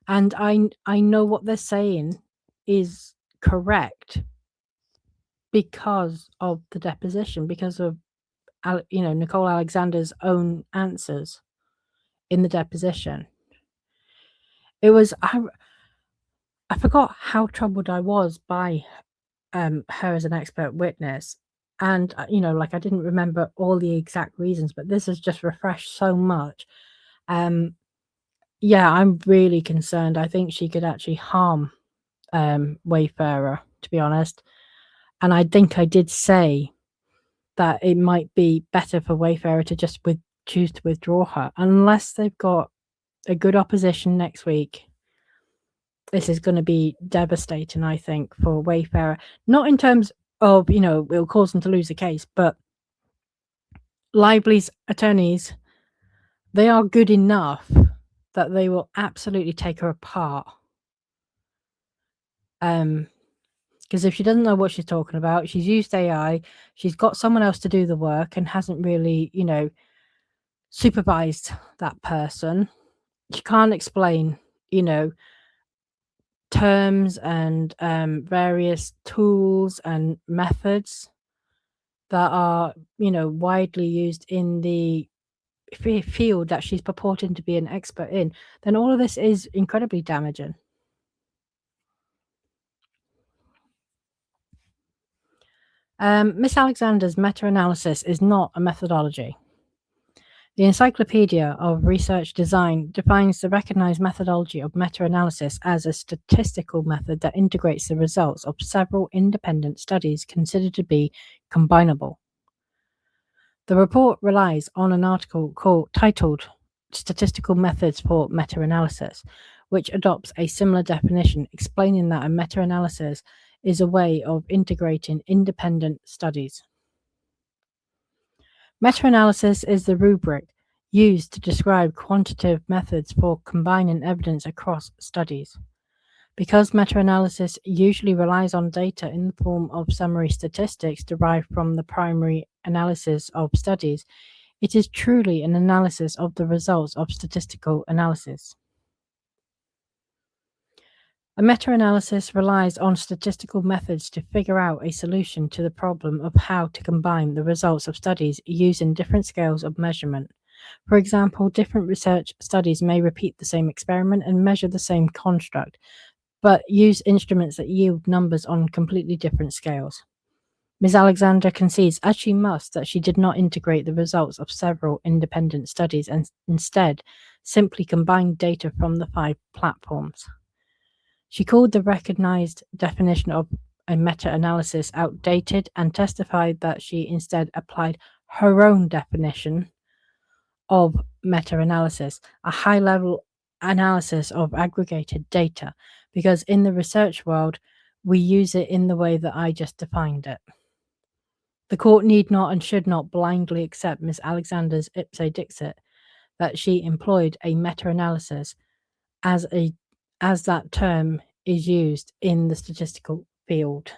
And I know what they're saying is correct because of the deposition, because of Nicole Alexander's own answers in the deposition. It was I forgot how troubled I was by her as an expert witness, and like, I didn't remember all the exact reasons, but this has just refreshed so much. Yeah, I'm really concerned. I think she could actually harm Wayfarer, to be honest. And I think I did say that it might be better for Wayfarer to just choose to withdraw her, unless they've got a good opposition next week. This is going to be devastating, I think, for Wayfarer. Not in terms of, it'll cause them to lose the case, but Lively's attorneys, they are good enough that they will absolutely take her apart. Because if she doesn't know what she's talking about, she's used AI, she's got someone else to do the work and hasn't really, supervised that person. She can't explain, terms and various tools and methods that are, widely used in the field that she's purporting to be an expert in, then all of this is incredibly damaging. Miss Alexander's meta-analysis is not a methodology. The Encyclopedia of Research Design defines the recognized methodology of meta-analysis as a statistical method that integrates the results of several independent studies considered to be combinable. The report relies on an article titled Statistical Methods for Meta-Analysis, which adopts a similar definition, explaining that a meta-analysis is a way of integrating independent studies. Meta-analysis is the rubric used to describe quantitative methods for combining evidence across studies. Because meta-analysis usually relies on data in the form of summary statistics derived from the primary analysis of studies, it is truly an analysis of the results of statistical analysis. A meta-analysis relies on statistical methods to figure out a solution to the problem of how to combine the results of studies using different scales of measurement. For example, different research studies may repeat the same experiment and measure the same construct, but use instruments that yield numbers on completely different scales. Ms. Alexander concedes, as she must, that she did not integrate the results of several independent studies and instead simply combined data from the 5 platforms. She called the recognized definition of a meta-analysis outdated and testified that she instead applied her own definition of meta-analysis, a high-level analysis of aggregated data, because in the research world, we use it in the way that I just defined it. The court need not and should not blindly accept Ms. Alexander's ipse dixit that she employed a meta-analysis as that term is used in the statistical field.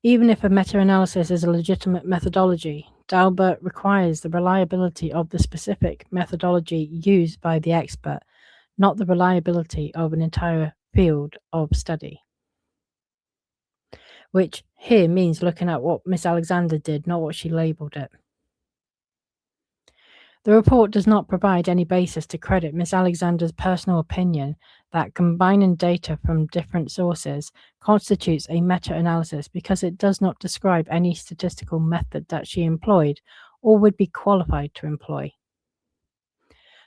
Even if a meta-analysis is a legitimate methodology, Dalbert requires the reliability of the specific methodology used by the expert, not the reliability of an entire field of study. Which here means looking at what Miss Alexander did, not what she labelled it. The report does not provide any basis to credit Ms. Alexander's personal opinion that combining data from different sources constitutes a meta-analysis because it does not describe any statistical method that she employed or would be qualified to employ.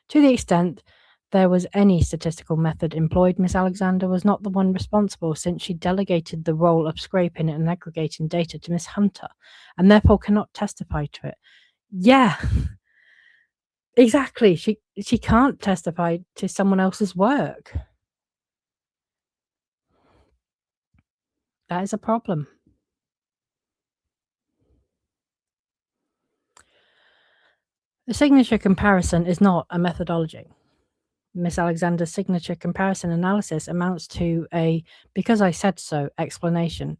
To the extent there was any statistical method employed, Ms. Alexander was not the one responsible, since she delegated the role of scraping and aggregating data to Ms. Hunter and therefore cannot testify to it. Yeah. Exactly. She can't testify to someone else's work. That is a problem. The signature comparison is not a methodology. Miss Alexander's signature comparison analysis amounts to a "because I said so" explanation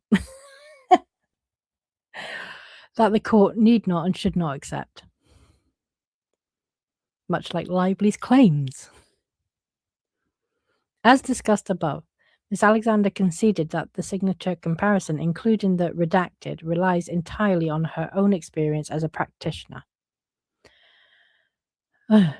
that the court need not and should not accept. Much like Lively's claims. As discussed above, Miss Alexander conceded that the signature comparison, including the redacted, relies entirely on her own experience as a practitioner. But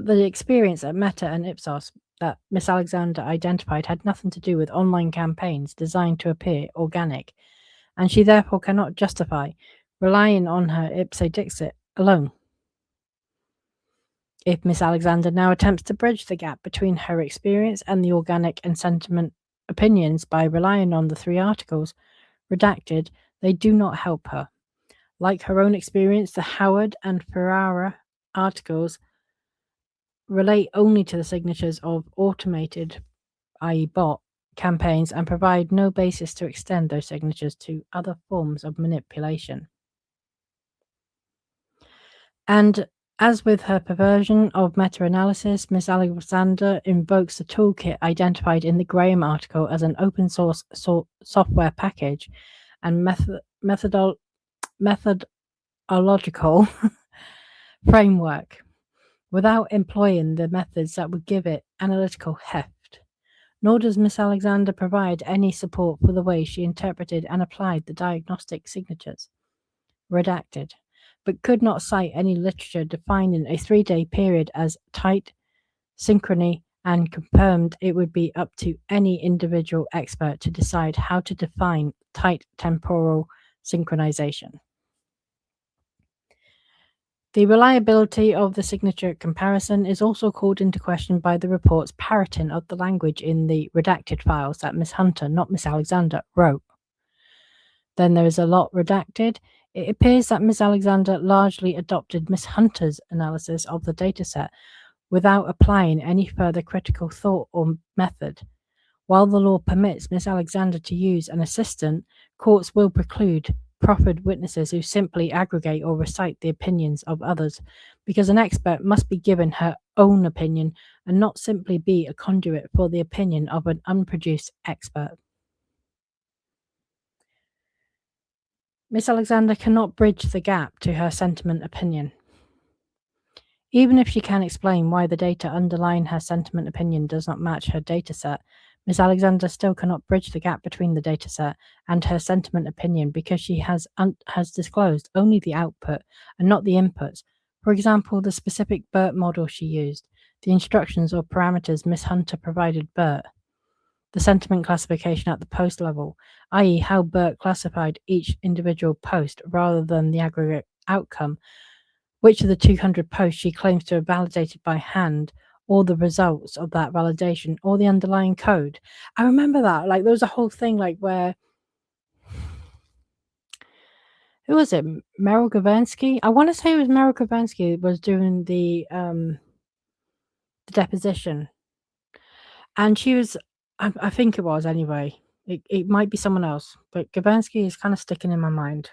the experience at Meta and Ipsos that Miss Alexander identified had nothing to do with online campaigns designed to appear organic, and she therefore cannot justify relying on her ipse dixit alone. If Miss Alexander now attempts to bridge the gap between her experience and the organic and sentiment opinions by relying on the 3 articles redacted, they do not help her. Like her own experience, the Howard and Ferrara articles relate only to the signatures of automated, i.e. bot, campaigns and provide no basis to extend those signatures to other forms of manipulation. And as with her perversion of meta-analysis, Miss Alexander invokes the toolkit identified in the Graham article as an open source software package and methodological framework without employing the methods that would give it analytical heft. Nor does Miss Alexander provide any support for the way she interpreted and applied the diagnostic signatures, redacted, but could not cite any literature defining a 3-day period as tight synchrony and confirmed it would be up to any individual expert to decide how to define tight temporal synchronization. The reliability of the signature comparison is also called into question by the report's parroting of the language in the redacted files that Miss Hunter, not Miss Alexander, wrote. Then there is a lot redacted. It appears that Miss Alexander largely adopted Miss Hunter's analysis of the dataset without applying any further critical thought or method. While the law permits Miss Alexander to use an assistant, courts will preclude proffered witnesses who simply aggregate or recite the opinions of others, because an expert must be given her own opinion and not simply be a conduit for the opinion of an unproduced expert. Miss Alexander cannot bridge the gap to her sentiment opinion. Even if she can explain why the data underlying her sentiment opinion does not match her dataset, Miss Alexander still cannot bridge the gap between the dataset and her sentiment opinion because she has disclosed only the output and not the inputs. For example, the specific BERT model she used, the instructions or parameters Miss Hunter provided BERT, the sentiment classification at the post level, i.e. how BERT classified each individual post rather than the aggregate outcome, which of the 200 posts she claims to have validated by hand, or the results of that validation, or the underlying code. I remember that. Like, there was a whole thing, like, where... Who was it? Meryl Gavansky? I want to say it was Meryl Gavansky was doing the deposition. And she was... I think it was, anyway. It might be someone else. But Gavansky is kind of sticking in my mind.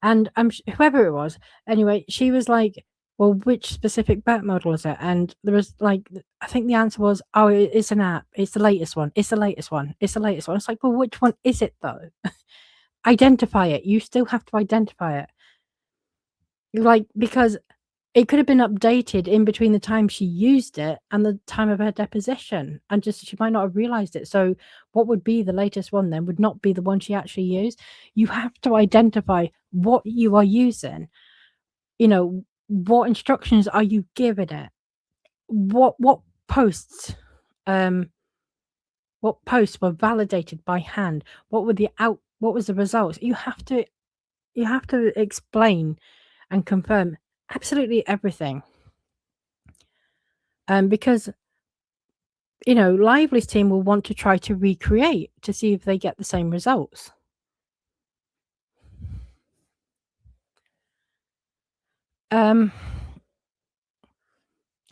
And whoever it was, anyway, she was like, well, which specific BERT model is it? And there was like, I think the answer was, oh, it's an app. It's the latest one. It's the latest one. It's the latest one. It's like, well, which one is it though? Identify it. You still have to identify it. Like, because it could have been updated in between the time she used it and the time of her deposition, and just she might not have realized it. So what would be the latest one then would not be the one she actually used. You have to identify what you are using. You know, what instructions are you giving it? What posts what posts were validated by hand? What was the results? You have to explain and confirm absolutely everything. Because, you know, Lively's team will want to try to recreate to see if they get the same results.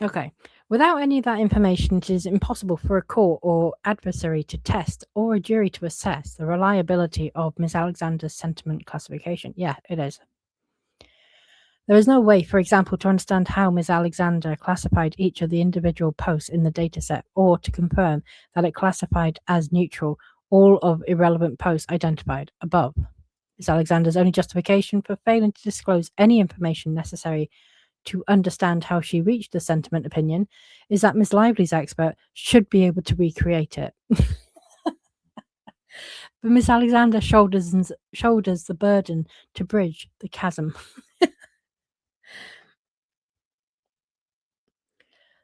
Okay. Without any of that information, it is impossible for a court or adversary to test or a jury to assess the reliability of Miss Alexander's sentiment classification. Yeah, it is. There is no way, for example, to understand how Ms. Alexander classified each of the individual posts in the dataset, or to confirm that it classified as neutral all of irrelevant posts identified above. Ms. Alexander's only justification for failing to disclose any information necessary to understand how she reached the sentiment opinion is that Ms. Lively's expert should be able to recreate it. But Ms. Alexander shoulders the burden to bridge the chasm.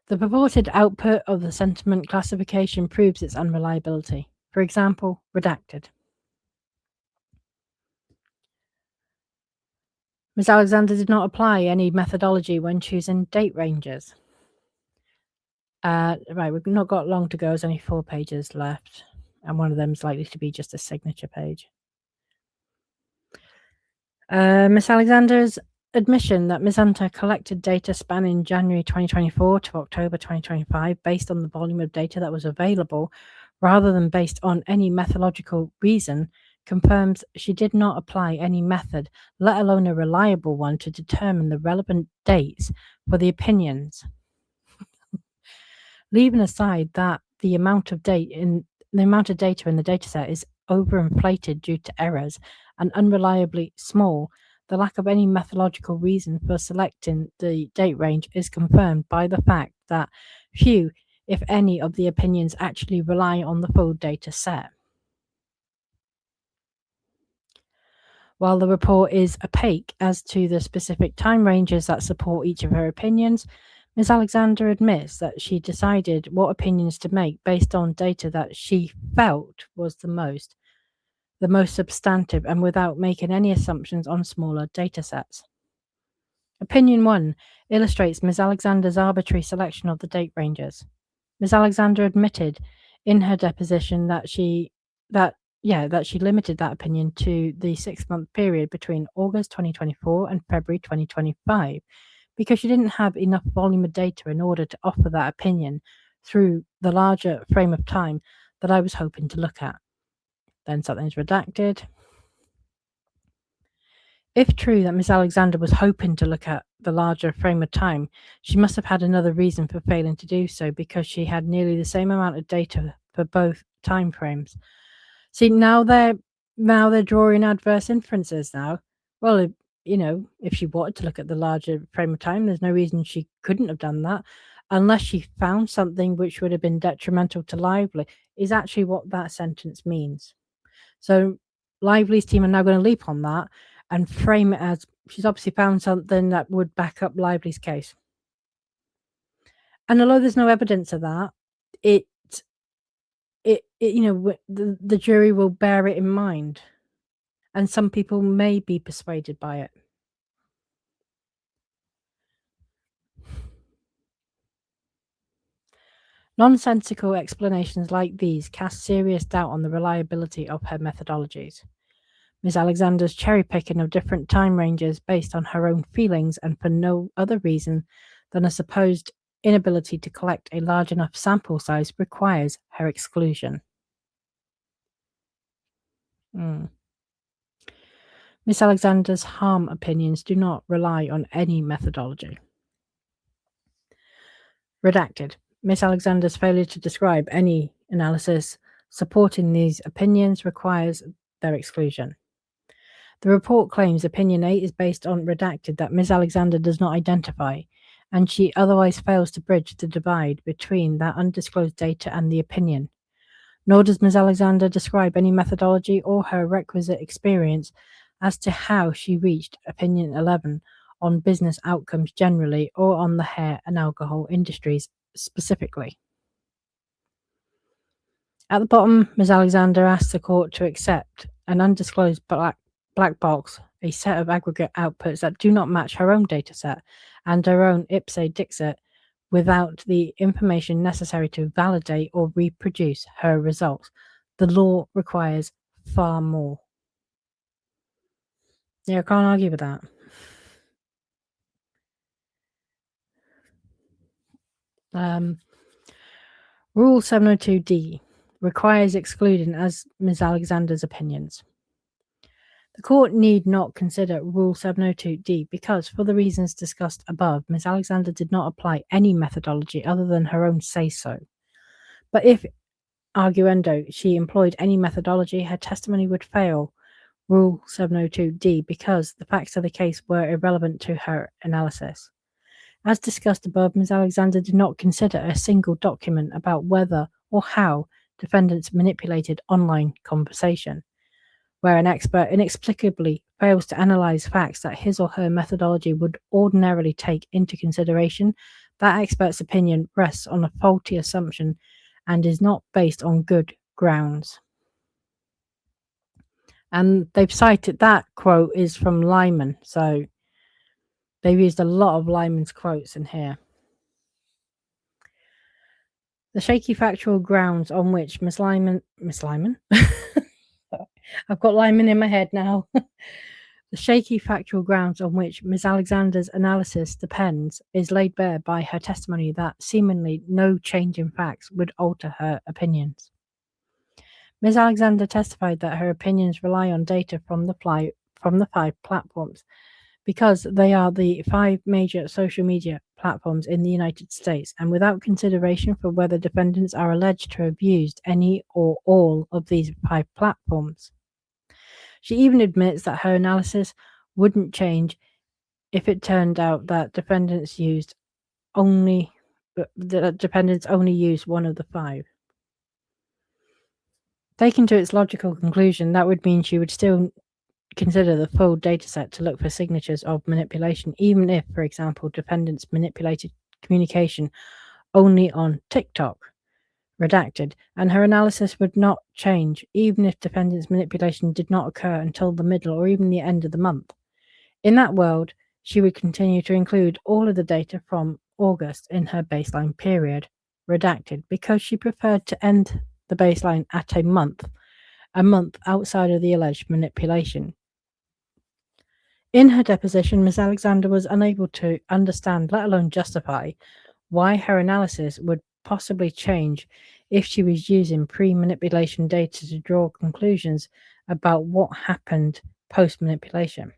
The purported output of the sentiment classification proves its unreliability. For example, redacted. Ms. Alexander did not apply any methodology when choosing date ranges. Right, we've not got long to go. There's only 4 pages left, and one of them is likely to be just a signature page. Ms. Alexander's admission that Ms. Hunter collected data spanning January 2024 to October 2025 based on the volume of data that was available, rather than based on any methodological reason, confirms she did not apply any method, let alone a reliable one, to determine the relevant dates for the opinions. Leaving aside that the amount of data in the dataset is overinflated due to errors and unreliably small, the lack of any methodological reason for selecting the date range is confirmed by the fact that few, if any, of the opinions actually rely on the full data set. While the report is opaque as to the specific time ranges that support each of her opinions, Ms. Alexander admits that she decided what opinions to make based on data that she felt was the most substantive, and without making any assumptions on smaller datasets. Opinion 1 illustrates Ms. Alexander's arbitrary selection of the date ranges. Ms. Alexander admitted in her deposition that she limited that opinion to the 6-month period between August 2024 and February 2025 because she didn't have enough volume of data in order to offer that opinion through the larger frame of time that I was hoping to look at. Then something's redacted. If true that Miss Alexander was hoping to look at the larger frame of time, she must have had another reason for failing to do so, because she had nearly the same amount of data for both time frames. See, now they're drawing adverse inferences now. Well, if she wanted to look at the larger frame of time, there's no reason she couldn't have done that, unless she found something which would have been detrimental to Lively, is actually what that sentence means. So Lively's team are now going to leap on that and frame it as she's obviously found something that would back up Lively's case. And although there's no evidence of that, the jury will bear it in mind, and some people may be persuaded by it. Nonsensical explanations like these cast serious doubt on the reliability of her methodologies. Ms. Alexander's cherry-picking of different time ranges based on her own feelings and for no other reason than a supposed inability to collect a large enough sample size requires her exclusion. Ms. Alexander's harm opinions do not rely on any methodology. Redacted. Ms. Alexander's failure to describe any analysis supporting these opinions requires their exclusion. The report claims opinion 8 is based on redacted that Ms. Alexander does not identify, and she otherwise fails to bridge the divide between that undisclosed data and the opinion. Nor does Ms. Alexander describe any methodology or her requisite experience as to how she reached opinion 11 on business outcomes generally or on the hair and alcohol industries specifically. At the bottom, Ms. Alexander asks the court to accept an undisclosed black box, a set of aggregate outputs that do not match her own dataset and her own ipse dixit, without the information necessary to validate or reproduce her results. The law requires far more. Yeah, I can't argue with that. Rule 702D requires excluding as Ms. Alexander's opinions. The court need not consider Rule 702D because, for the reasons discussed above, Ms. Alexander did not apply any methodology other than her own say-so. But if, arguendo, she employed any methodology, her testimony would fail Rule 702D because the facts of the case were irrelevant to her analysis. As discussed above, Ms. Alexander did not consider a single document about whether or how defendants manipulated online conversation. Where an expert inexplicably fails to analyze facts that his or her methodology would ordinarily take into consideration, that expert's opinion rests on a faulty assumption and is not based on good grounds. And they've cited that quote is from Lyman, so they've used a lot of Lyman's quotes in here. The shaky factual grounds on which Miss Lyman I've got Lyman in my head now. The shaky factual grounds on which Ms. Alexander's analysis depends is laid bare by her testimony that seemingly no change in facts would alter her opinions. Ms. Alexander testified that her opinions rely on data from the 5 platforms because they are the 5 major social media platforms in the United States, and without consideration for whether defendants are alleged to have used any or all of these 5 platforms. She even admits that her analysis wouldn't change if it turned out that defendants only used one of the 5. Taken to its logical conclusion, that would mean she would still consider the full dataset to look for signatures of manipulation, even if, for example, defendants manipulated communication only on TikTok, redacted, and her analysis would not change, even if defendants' manipulation did not occur until the middle or even the end of the month. In that world, she would continue to include all of the data from August in her baseline period, redacted, because she preferred to end the baseline at a month outside of the alleged manipulation. In her deposition, Ms. Alexander was unable to understand, let alone justify, why her analysis would possibly change if she was using pre-manipulation data to draw conclusions about what happened post-manipulation.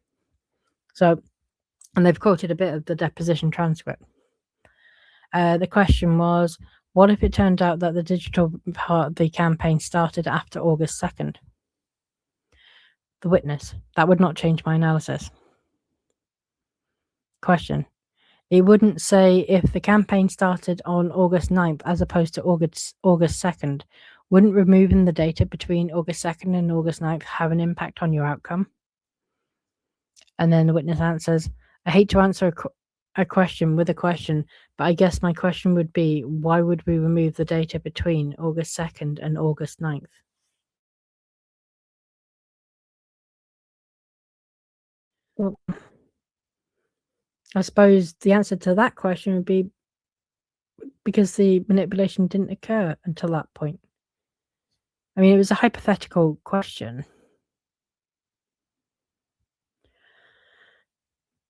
So, and they've quoted a bit of the deposition transcript. The question was, what if it turned out that the digital part of the campaign started after August 2nd? The witness, that would not change my analysis. Question. It wouldn't say if the campaign started on August 9th as opposed to August 2nd. Wouldn't removing the data between August 2nd and August 9th have an impact on your outcome? And then the witness answers, I hate to answer a question with a question, but I guess my question would be, why would we remove the data between August 2nd and August 9th? Well, I suppose the answer to that question would be because the manipulation didn't occur until that point. I mean, it was a hypothetical question.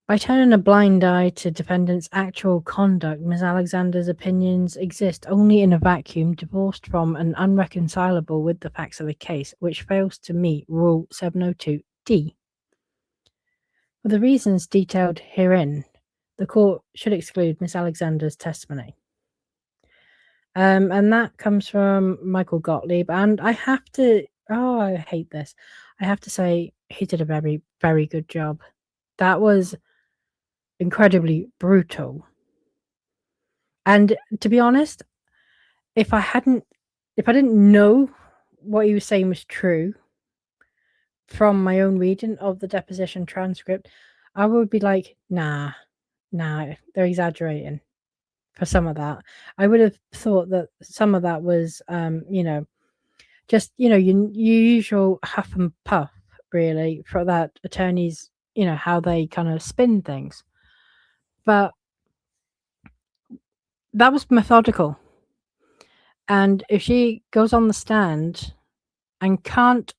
By turning a blind eye to defendants' actual conduct, Ms. Alexander's opinions exist only in a vacuum, divorced from and unreconcilable with the facts of the case, which fails to meet Rule 702D. For the reasons detailed herein, the court should exclude Ms. Alexander's testimony. And that comes from Michael Gottlieb, and I have to, I hate this. I have to say he did a very, very good job. That was incredibly brutal. And to be honest, if I didn't know what he was saying was true from my own reading of the deposition transcript, I would be like, nah, they're exaggerating for some of that. I would have thought that some of that was, just, your usual huff and puff, really, for that attorneys, how they kind of spin things. But that was methodical. And if she goes on the stand and can't,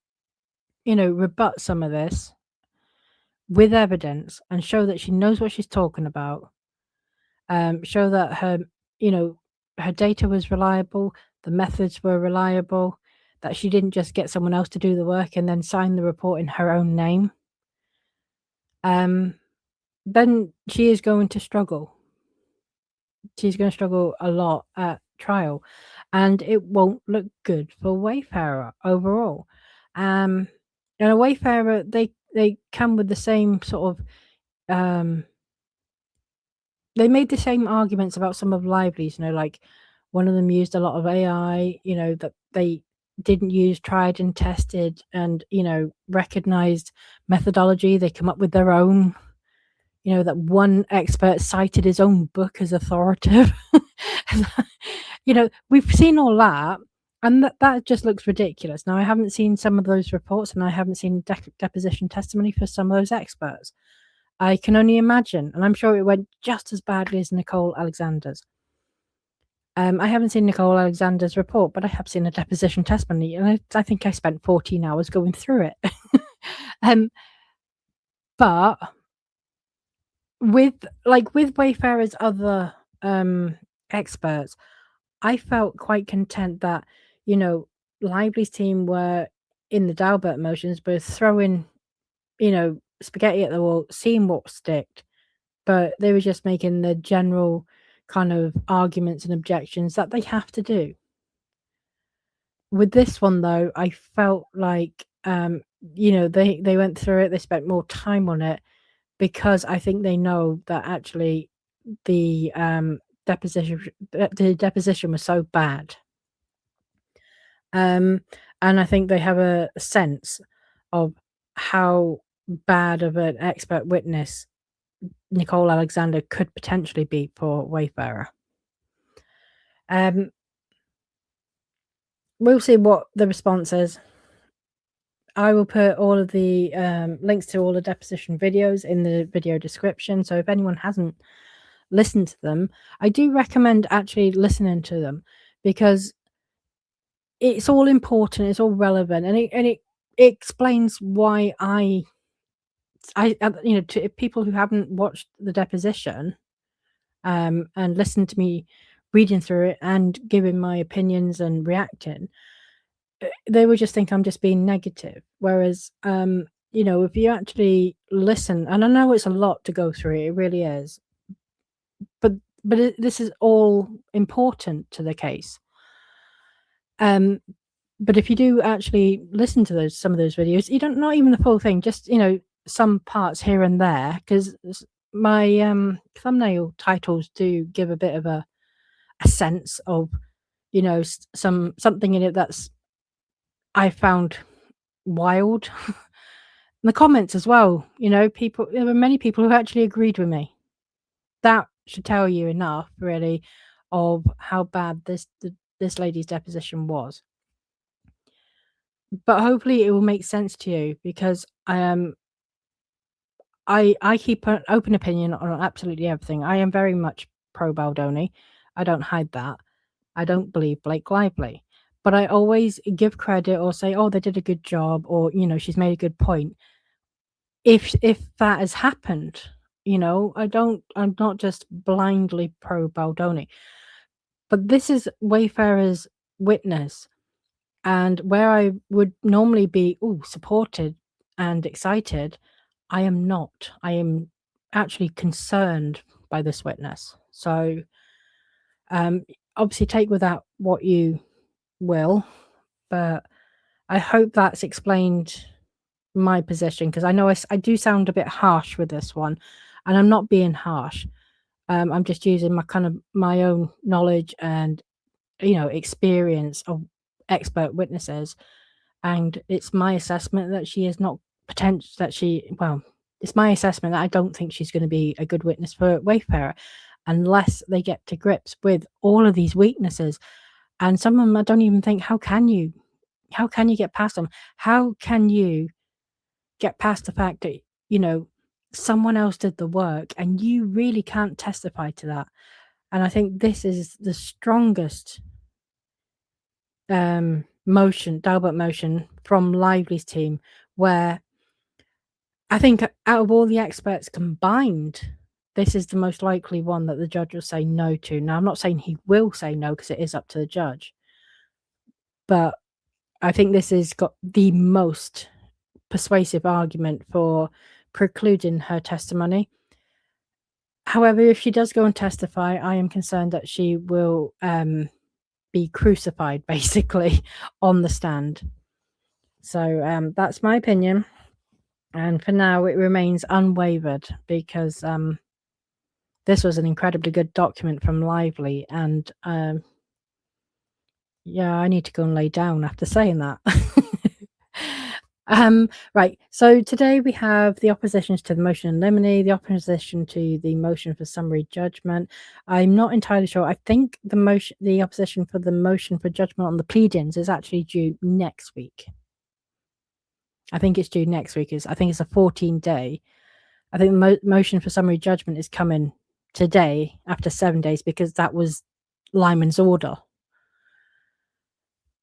rebut some of this with evidence and show that she knows what she's talking about, show that her data was reliable, the methods were reliable, that she didn't just get someone else to do the work and then sign the report in her own name, then she is going to struggle. She's going to struggle a lot at trial, and it won't look good for Wayfarer overall. And a Wayfarer, they come with the same sort of they made the same arguments about some of Lively's, like one of them used a lot of AI, that they didn't use tried and tested and, recognized methodology. They come up with their own, that one expert cited his own book as authoritative. We've seen all that, and that just looks ridiculous. Now, I haven't seen some of those reports, and I haven't seen deposition testimony for some of those experts. I can only imagine, and I'm sure it went just as badly as Nicole Alexander's. I haven't seen Nicole Alexander's report, but I have seen a deposition testimony, and I think I spent 14 hours going through it. But with Wayfarer's other experts, I felt quite content that, Lively's team were in the Dalbert motions, both throwing, spaghetti at the wall, seeing what sticked, but they were just making the general kind of arguments and objections that they have to do. With this one, though, I felt like, they went through it, they spent more time on it, because I think they know that actually the deposition was so bad. And I think they have a sense of how bad of an expert witness Nicole Alexander could potentially be for Wayfarer. We'll see what the response is. I will put all of the links to all the deposition videos in the video description. So if anyone hasn't listened to them, I do recommend actually listening to them, because it's all important, it's all relevant, and it explains why I to people who haven't watched the deposition and listened to me reading through it and giving my opinions and reacting, they would just think I'm just being negative. Whereas, if you actually listen, and I know it's a lot to go through, it really is, but this is all important to the case. But if you do actually listen to some of those videos, you don't, not even the full thing, just some parts here and there, because my thumbnail titles do give a bit of a sense of something in it that's I found wild. The comments as well, there were many people who actually agreed with me. That should tell you enough, really, of how bad this lady's deposition was. But hopefully it will make sense to you, because I keep an open opinion on absolutely everything. I am very much pro Baldoni. I don't hide that. I don't believe Blake Lively, but I always give credit or say, "Oh, they did a good job," or she's made a good point. If that has happened, I'm not just blindly pro Baldoni. But this is Wayfarer's witness, and where I would normally be supported and excited, I am not. I am actually concerned by this witness. So, obviously take with that what you will, but I hope that's explained my position, because I know I do sound a bit harsh with this one, and I'm not being harsh. I'm just using my own knowledge and experience of expert witnesses, and it's my assessment that she is not it's my assessment that I don't think she's going to be a good witness for Wayfarer unless they get to grips with all of these weaknesses. And some of them I don't even think, how can you get past them? How can you get past the fact that someone else did the work and you really can't testify to that? And I think this is the strongest Dalbert motion from Lively's team, where I think out of all the experts combined, this is the most likely one that the judge will say no to. Now, I'm not saying he will say no, because it is up to the judge, but I think this has got the most persuasive argument for precluding her testimony. However, if she does go and testify, I am concerned that she will be crucified, basically, on the stand. So that's my opinion. And for now, it remains unwavered because this was an incredibly good document from Lively. And yeah, I need to go and lay down after saying that. Right, so today we have the oppositions to the motion in limine, the opposition to the motion for summary judgment. I'm not entirely sure. I think the opposition for the motion for judgment on the pleadings is actually due next week. I think it's due next week. I think it's a 14-day. I think the motion for summary judgment is coming today after 7 days because that was Lyman's order.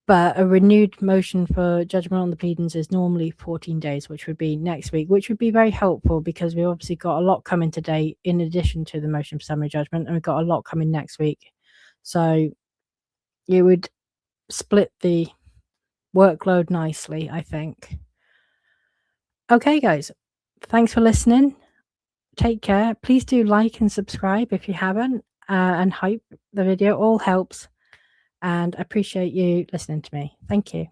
But a renewed motion for judgment on the pleadings is normally 14 days, which would be next week, which would be very helpful because we've obviously got a lot coming today in addition to the motion for summary judgment, and we've got a lot coming next week. So it would split the workload nicely, I think. Okay, guys, thanks for listening. Take care. Please do like and subscribe if you haven't, and hype the video. All helps. And I appreciate you listening to me. Thank you.